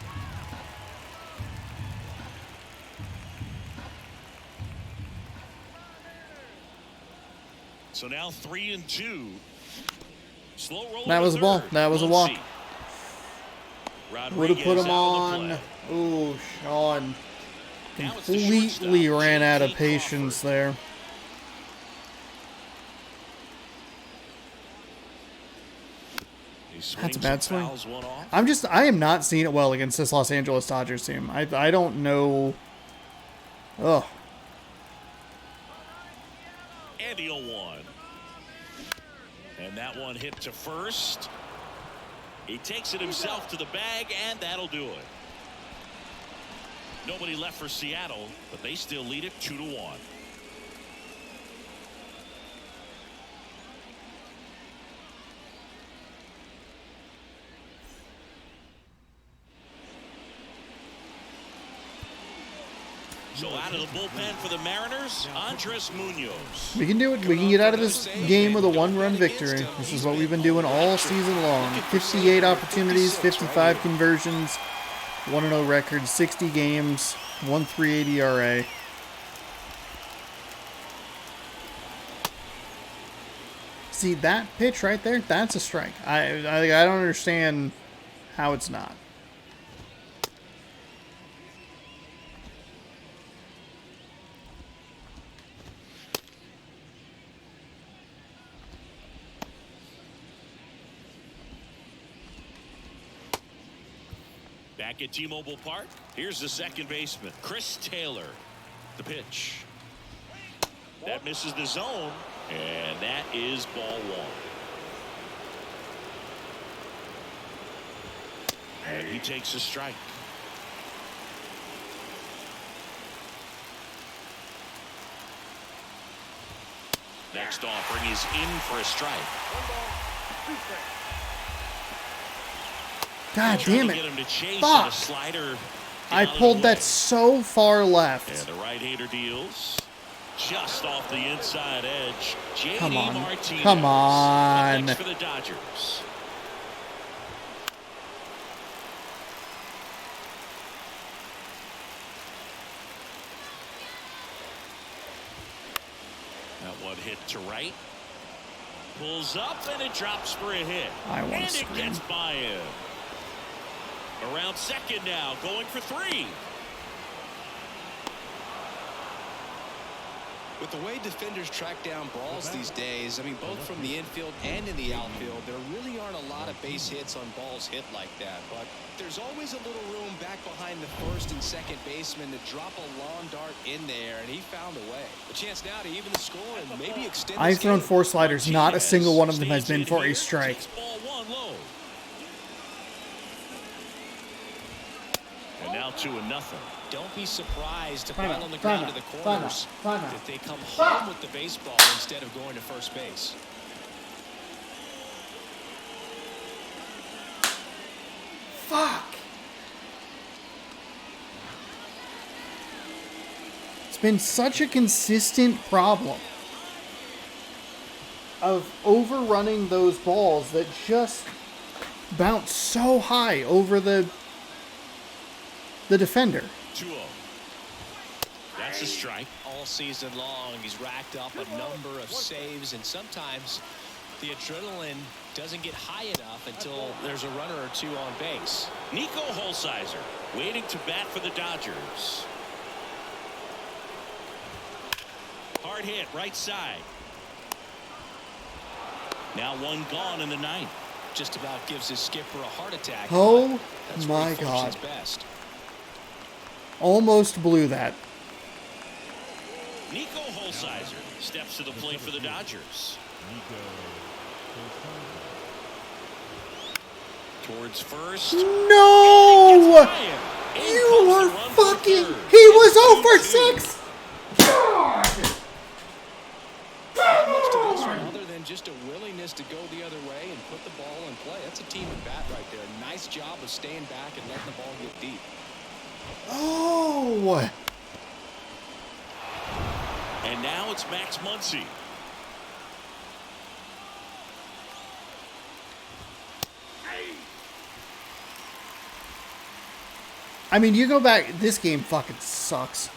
So now 3-2. Slow roll. That was a ball. That was a walk. Would have put him on. Oh, Sean completely ran out of patience there. That's a bad swing. I am not seeing it well against this Los Angeles Dodgers team. I don't know. Ugh. And the 0-1. And that one hit to first. He takes it himself to the bag, and that'll do it. Nobody left for Seattle, but they still lead it 2-1. So out of the bullpen for the Mariners, Andres Munoz. We can do it. We can get out of this game with a one-run victory. This is what we've been doing all season long. 58 opportunities, 55 conversions, 1-0 record, 60 games, 1.38 ERA. See that pitch right there? That's a strike. I don't understand how it's not. Back at T-Mobile Park, here's the second baseman, Chris Taylor. The pitch. That misses the zone, And that is ball one. And he takes a strike. Next offering is in for a strike. God damn it. Get him to chase Fuck. a slider. I pulled that so far left. And the right-hander deals just off the inside edge. Come on. Martinez. Come on. Next for the Dodgers. That one hit to right. Pulls up and it drops for a hit. I want to and it scream. gets by him. Around second now, going for three. With the way defenders track down balls these days, I mean, both from the infield and in the outfield, there really aren't a lot of base hits on balls hit like that. But there's always a little room back behind the first and second baseman to drop a long dart in there, and he found a way. A chance now to even the score and maybe extend. I've thrown 4 sliders. Not a single one of them has been for a strike. Ball one low. And now 2-0. Don't be surprised to pile on the ground to the corners if they come home with the baseball instead of going to first base. Fuck. It's been such a consistent problem of overrunning those balls that just bounce so high over the defender. 2-0. That's a strike. All season long, he's racked up a number of saves, and sometimes the adrenaline doesn't get high enough until there's a runner or two on base. Nico Holsizer waiting to bat for the Dodgers. Hard hit, right side. Now one gone in the ninth. Just about gives his skipper a heart attack. Oh That's my where he God. functions best. Almost blew that. Nico Holsizer steps to the plate for the Dodgers. Towards first. No! You were fucking... He was 0 for 6! Much to this one other than just a willingness to go the other way and put the ball in play. That's a team at bat right there. Nice job of staying back and letting the ball get deep. Oh! And now it's Max Muncy. I mean, you go back... This game fucking sucks.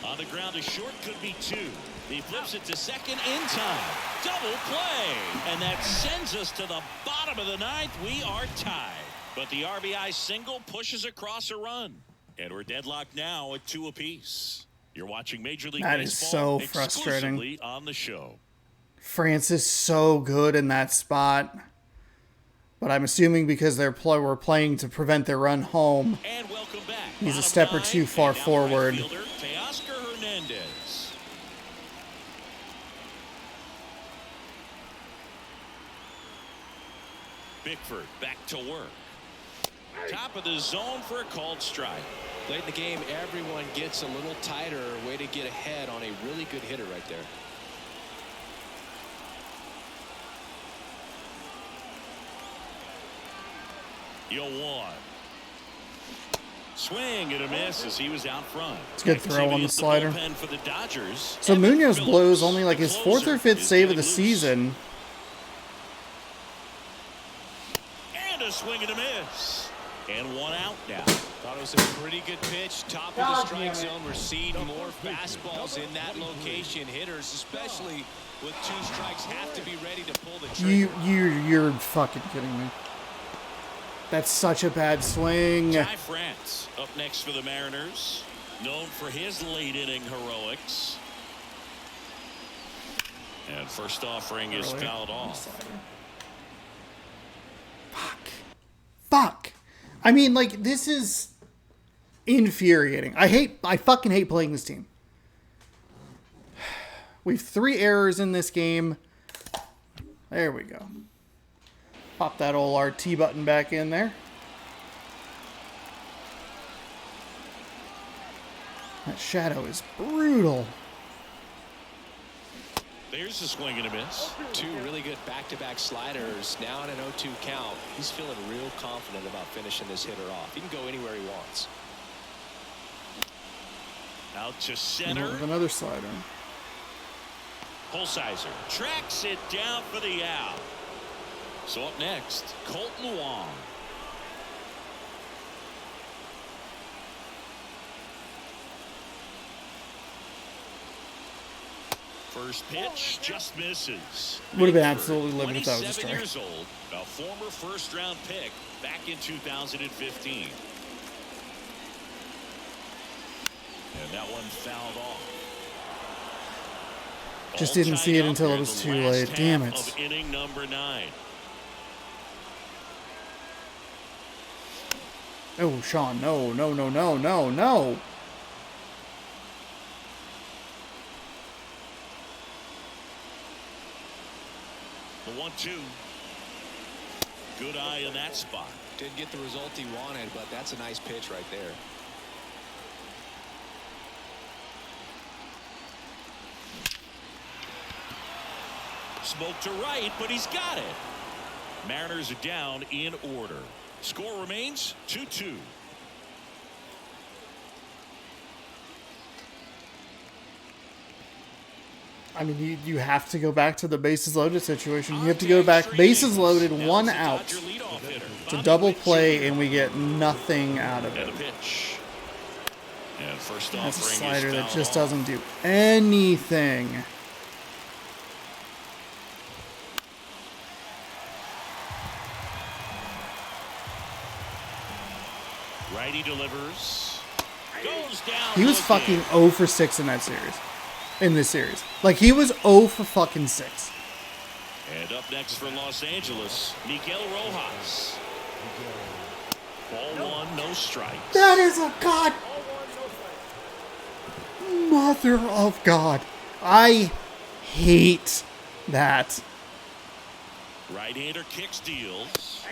On the ground, a short could be 2. He flips it to second in time. Double play. And that sends us to the bottom of the ninth. We are tied. But the RBI single pushes across a run. And we're deadlocked now at 2 apiece. You're watching Major League That is Baseball so frustrating. exclusively on the show. France is so good in that spot. But I'm assuming because we're playing to prevent their run home, And welcome back. he's a Bottom step or 9, two far and now the right forward. fielder, Teoscar Hernandez. Bickford back to work. Top of the zone for a called strike. Late in the game, everyone gets a little tighter. Way to get ahead on a really good hitter right there. Yo one. Swing and a miss as he was out front. It's a good throw on the slider. bullpen for the Dodgers. So Evan Munoz Phillips, blows only like the his 4th or closer, 5th is save of getting the loose. season. And a swing and a miss. And one out now. Thought it was a pretty good pitch. Top of the strike zone. We're seeing more fastballs in that location. Hitters, especially with 2 strikes, have to be ready to pull the trigger. You're fucking kidding me. That's such a bad swing. Ty France up next for the Mariners. Known for his late inning heroics. And first offering is fouled off. Fuck. I mean, like, this is... infuriating. I fucking hate playing this team. We have 3 errors in this game. There we go. Pop that old RT button back in there. That shadow is brutal. There's a swing and a miss. 2 really good back-to-back sliders. Now in an 0-2 count. He's feeling real confident about finishing this hitter off. He can go anywhere he wants. Out to center. With another slider. Holsizer tracks it down for the out. So up next, Colton Wong. First pitch just misses. Would have been absolutely livid if that was a 27 strike. years old, a former first-round pick back in 2015. And that one fouled off. Just didn't see it until it was too late. Damn it. Of inning number 9. Oh, Sean, no, no, no, no, no, no. The 1-2. Good eye in that spot. Didn't get the result he wanted, but that's a nice pitch right there. Smoke to right, but he's got it. Mariners are down in order. Score remains 2-2. I mean, you have to go back to the bases loaded situation. You have to go back bases loaded, 1 out. It's a double play, and we get nothing out of it. And first off, That's a slider that just doesn't do anything. Righty delivers. Goes down. He was fucking 0 for 6 in that series. In this series. Like, he was 0 for fucking 6. And up next for Los Angeles, Miguel Rojas. Ball 1, no strikes. That is a god. Mother of God. I hate that. Right-hander kicks, deals.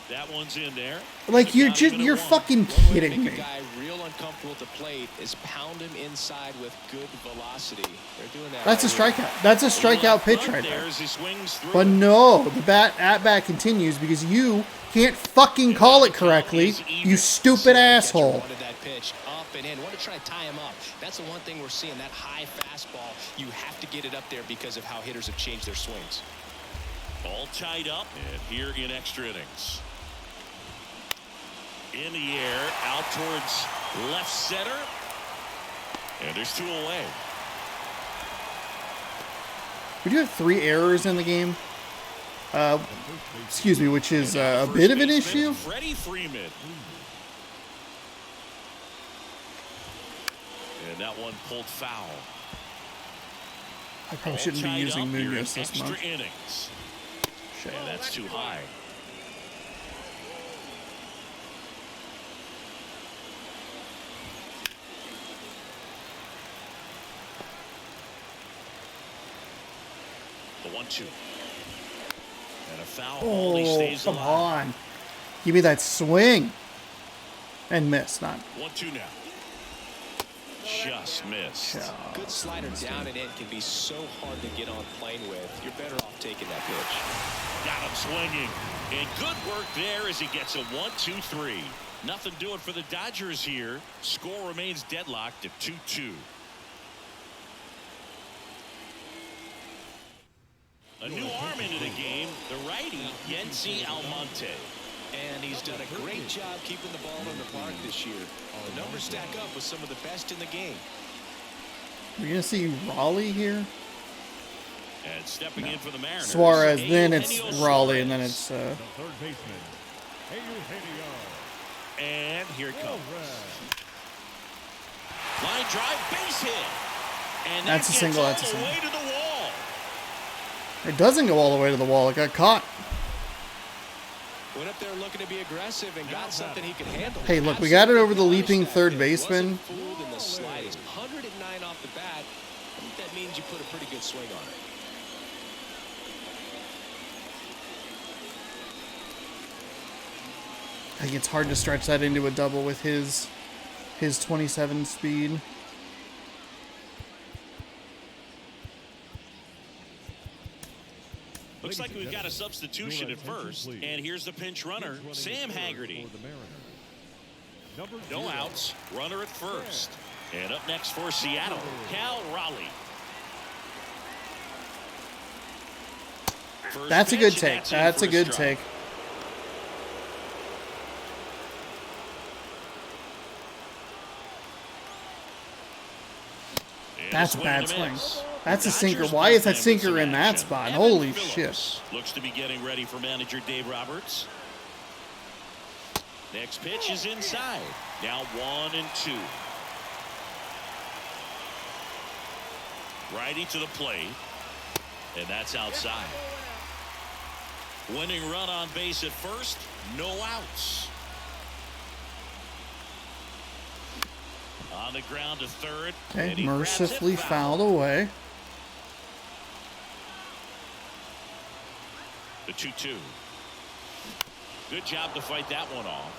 That one's in there. Like, you're fucking kidding me. A guy real uncomfortable at the plate is pound him inside with good velocity. They're doing that. That's a strikeout. That's a strikeout pitch right there. As he swings through. But no, the at-bat continues because you can't fucking call it correctly, you stupid asshole. Wanted that pitch up and in. Want to try to tie him up. That's the one thing we're seeing. That high fastball, you have to get it up there because of how hitters have changed their swings. All tied up, and here in extra innings. In the air, out towards left center. And there's 2 away. We do have 3 errors in the game. Excuse me, which is a bit of an issue. Freddie Freeman. And that one pulled foul. I probably shouldn't be using Munoz this much. Innings. Yeah, that's too high. The 1-2. And a foul. Oh, come on. Give me that swing. And miss, not. 1-2 now. Just missed. Good slider down and in can be so hard to get on plane with. You're better off taking that pitch. Got him swinging. And good work there as he gets a 1-2-3. Nothing doing for the Dodgers here. Score remains deadlocked at 2-2. A new arm into the game, the righty, Yency Almonte. And he's done a great job keeping the ball in the park this year. The numbers stack up with some of the best in the game. We're going to see Raleigh here. And stepping in for the Mariners. Suarez, then it's Raleigh, and then it's... The third baseman, Eugenio. And here it comes. Line drive, base hit. And That's a single, that's a single. Way to the wall. It doesn't go all the way to the wall. It got caught. Went up there looking to be aggressive and got something he could handle. Hey, look, we got it over the leaping third baseman. Wasn't fooled in the slightest. 109 off the bat. I think that means you put a pretty good swing on it. I think it's hard to stretch that into a double with his 27 speed. Looks like we've got a substitution at first, and here's the pinch runner, Sam Haggerty. No outs, runner at first. And up next for Seattle, Cal Raleigh. That's a good take. That's a good take. That's a bad swing. That's a sinker. Why is that sinker in that spot? Holy shit. Looks to be getting ready for manager Dave Roberts. Next pitch is inside. Now 1-2. Righty to the plate. And that's outside. Winning run on base at first. No outs. On the ground to third. Okay, mercifully fouled away. The 2-2. Good job to fight that one off.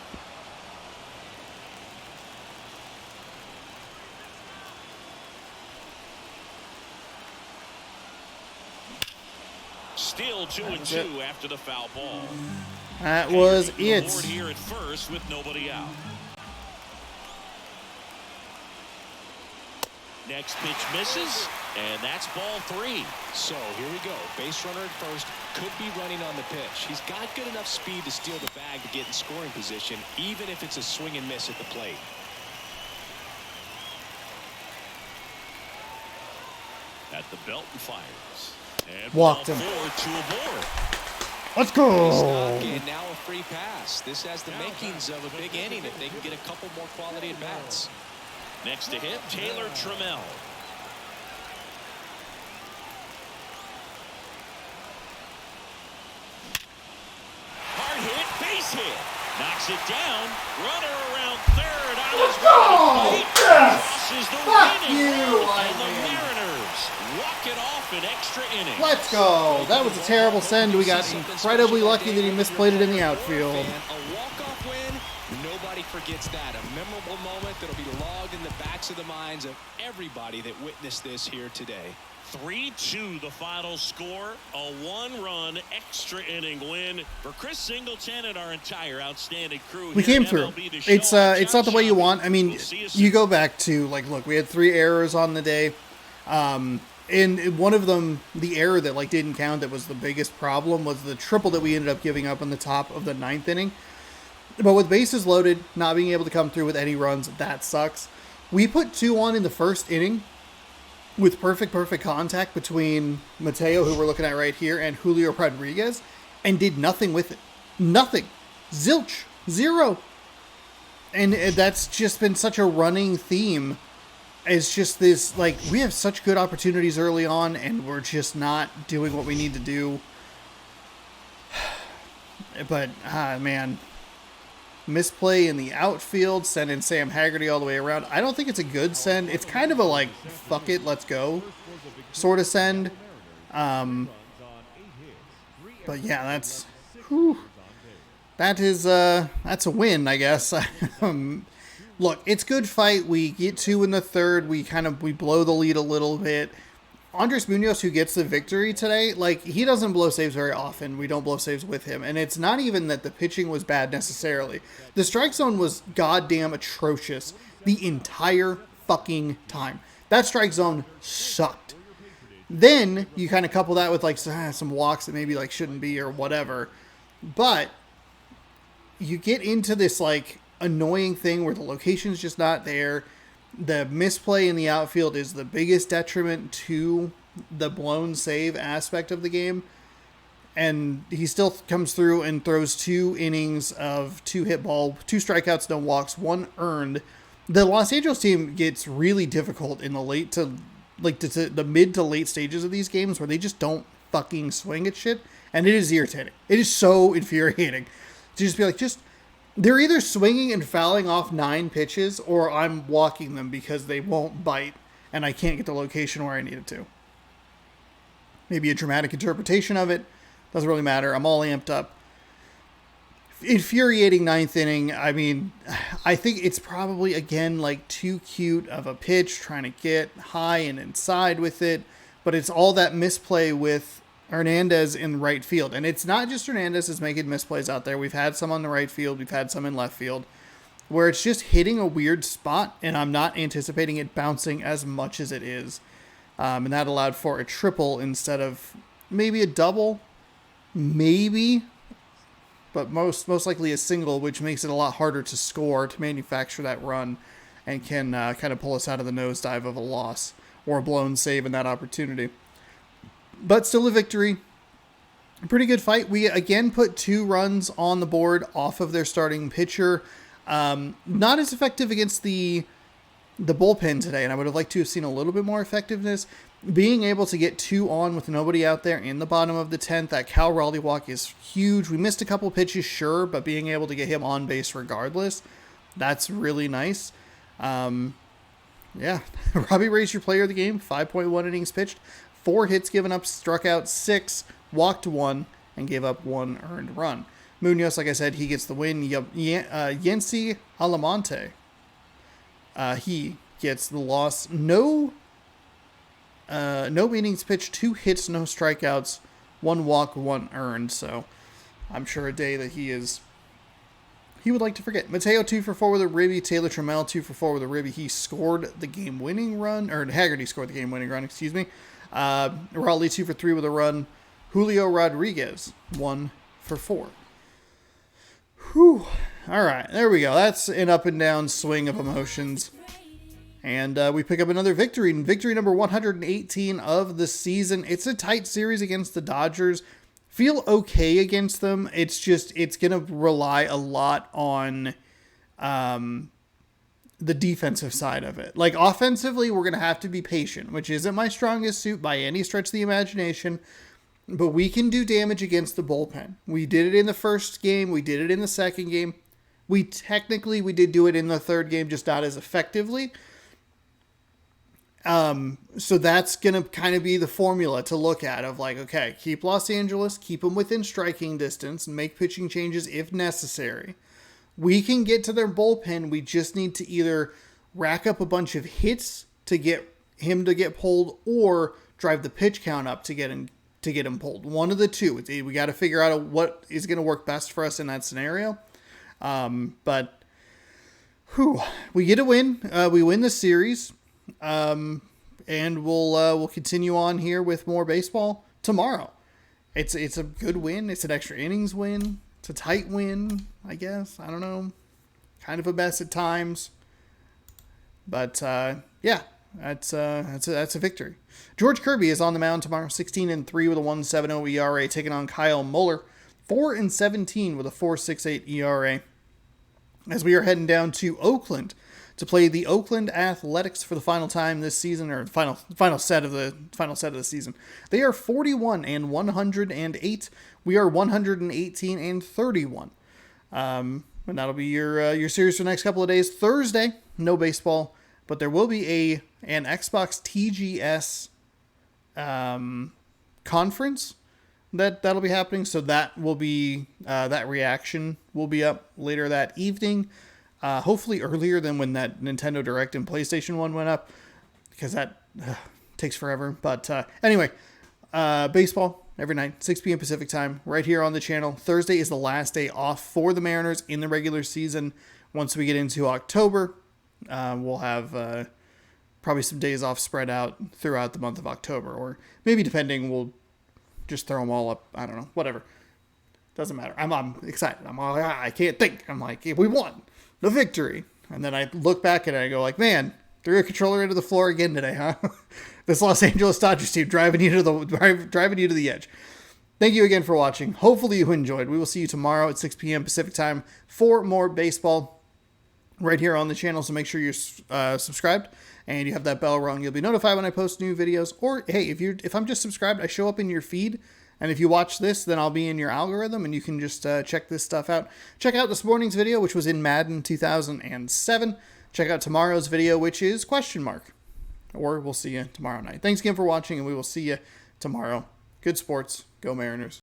Still 2-2 after the foul ball. That was it. Board here at first with nobody out. Next pitch misses, and that's ball 3. So here we go. Base runner at first, could be running on the pitch. He's got good enough speed to steal the bag to get in scoring position, even if it's a swing and miss at the plate. At the belt and fires. And walked him. 4 to a board. Let's go. And now a free pass. This has the makings of a big inning if they can get a couple more quality at bats. Next to hit, Taylor Trammell. Hard hit, base hit. Knocks it down. Runner around third on his way to plate. Crosses the winning run, and the Mariners walk it off in extra innings. Let's go. That was a terrible send. We got incredibly lucky that he misplayed it in the outfield. A walk-off win. Nobody forgets that. A memorable moment that'll be logged in the backs of the minds of everybody that witnessed this here today. 3-2 the final score. A 1-run extra inning win for Chris Singleton and our entire outstanding crew. We came through. It's not the way you want. I mean, you go back to, like, look, we had 3 errors on the day. And one of them, the error that, like, didn't count, that was the biggest problem, was the triple that we ended up giving up on the top of the 9th inning. But with bases loaded, not being able to come through with any runs, that sucks. We put 2 on in the first inning with perfect contact between Mateo, who we're looking at right here, and Julio Rodriguez, and did nothing with it. Nothing. Zilch. 0. And that's just been such a running theme. It's just this, like, we have such good opportunities early on, and we're just not doing what we need to do. But, man, misplay in the outfield, sending Sam Haggerty all the way around. I don't think it's a good send. It's kind of a, like, fuck it, let's go sort of send. But yeah, that's a win, I guess. Look, it's good fight. We get 2 in the third. We blow the lead a little bit. Andres Munoz, who gets the victory today, like, he doesn't blow saves very often. We don't blow saves with him. And it's not even that the pitching was bad necessarily. The strike zone was goddamn atrocious the entire fucking time. That strike zone sucked. Then you kind of couple that with, like, some walks that maybe, like, shouldn't be or whatever. But you get into this, like, annoying thing where the location's just not there. The misplay in the outfield is the biggest detriment to the blown save aspect of the game. And he still comes through and throws 2 innings of 2 hit ball, 2 strikeouts, no walks, 1 earned. The Los Angeles team gets really difficult in the the mid to late stages of these games where they just don't fucking swing at shit. And it is irritating. It is so infuriating To just be like, they're either swinging and fouling off 9 pitches, or I'm walking them because they won't bite and I can't get the location where I need it to. Maybe a dramatic interpretation of it. Doesn't really matter. I'm all amped up. Infuriating 9th inning. I mean, I think it's probably, again, like too cute of a pitch, trying to get high and inside with it. But it's all that misplay with Hernandez in right field. And it's not just Hernandez that's making misplays out there. We've had some on the right field. We've had some in left field, where it's just hitting a weird spot, and I'm not anticipating it bouncing as much as it is. And that allowed for a triple instead of maybe a double. Maybe. But most likely a single, which makes it a lot harder to score, to manufacture that run, and can kind of pull us out of the nosedive of a loss or a blown save in that opportunity. But still a victory. A pretty good fight. We again put 2 runs on the board off of their starting pitcher. Not as effective against the bullpen today, and I would have liked to have seen a little bit more effectiveness. Being able to get 2 on with nobody out there in the bottom of the 10th, that Cal Raleigh walk is huge. We missed a couple pitches, sure, but being able to get him on base regardless, that's really nice. Yeah, Robbie Ray's your player of the game. 5.1 innings pitched, 4 hits given up, struck out 6, walked 1, and gave up 1 earned run. Munoz, like I said, he gets the win. Yency Alamonte, he gets the loss. No innings pitched, 2 hits, no strikeouts, 1 walk, 1 earned. So I'm sure a day that he would like to forget. Mateo 2 for 4 with a ribby. Taylor Trammell 2 for 4 with a ribby. He scored the game-winning run, or Haggerty scored the game-winning run, excuse me. Raleigh 2 for 3 with a run. Julio Rodriguez 1 for 4. Whew. All right, there we go. That's an up and down swing of emotions. And we pick up another victory. Victory number 118 of the season. It's a tight series against the Dodgers. Feel okay against them. It's going to rely a lot on the defensive side of it. Like, offensively, we're going to have to be patient, which isn't my strongest suit by any stretch of the imagination. But we can do damage against the bullpen. We did it in the first game. We did it in the second game. We did do it in the third game, just not as effectively. So that's going to kind of be the formula to look at of like, okay, keep Los Angeles, keep them within striking distance, and make pitching changes if necessary. We can get to their bullpen. We just need to either rack up a bunch of hits to get him to get pulled, or drive the pitch count up to get him pulled. One of the two. We got to figure out what is going to work best for us in that scenario. But we get a win. We win the series. And we'll continue on here with more baseball tomorrow. It's a good win. It's an extra innings win. It's a tight win, I guess. I don't know. Kind of a mess at times. But yeah, that's a victory. George Kirby is on the mound tomorrow, 16-3 with a 1.70 ERA, taking on Kyle Muller, 4-17 with a 4.68 ERA. As we are heading down to Oakland to play the Oakland Athletics for the final time this season, or final set of the season. They are 41-108. We are 118-31. And that'll be your series for the next couple of days. Thursday, no baseball, but there will be an Xbox TGS conference that'll be happening. So that will be that reaction will be up later that evening. Hopefully earlier than when that Nintendo Direct and PlayStation 1 went up, because that takes forever. But anyway, baseball every night, 6 p.m. Pacific time, right here on the channel. Thursday is the last day off for the Mariners in the regular season. Once we get into October, we'll have probably some days off spread out throughout the month of October, or maybe depending, we'll just throw them all up. I don't know, whatever. Doesn't matter. I'm excited. I can't think. I'm like, we won the victory. And then I look back and I go like, man, threw a controller into the floor again today, huh? This Los Angeles Dodgers team driving you to the edge. Thank you again for watching. Hopefully you enjoyed. We will see you tomorrow at 6 p.m. Pacific time for more baseball right here on the channel. So make sure you're subscribed and you have that bell rung. You'll be notified when I post new videos. Or hey, if I'm just subscribed, I show up in your feed And if you watch this, then I'll be in your algorithm, and you can just check this stuff out. Check out this morning's video, which was in Madden 2007. Check out tomorrow's video, which is ? Or we'll see you tomorrow night. Thanks again for watching, and we will see you tomorrow. Good sports. Go Mariners.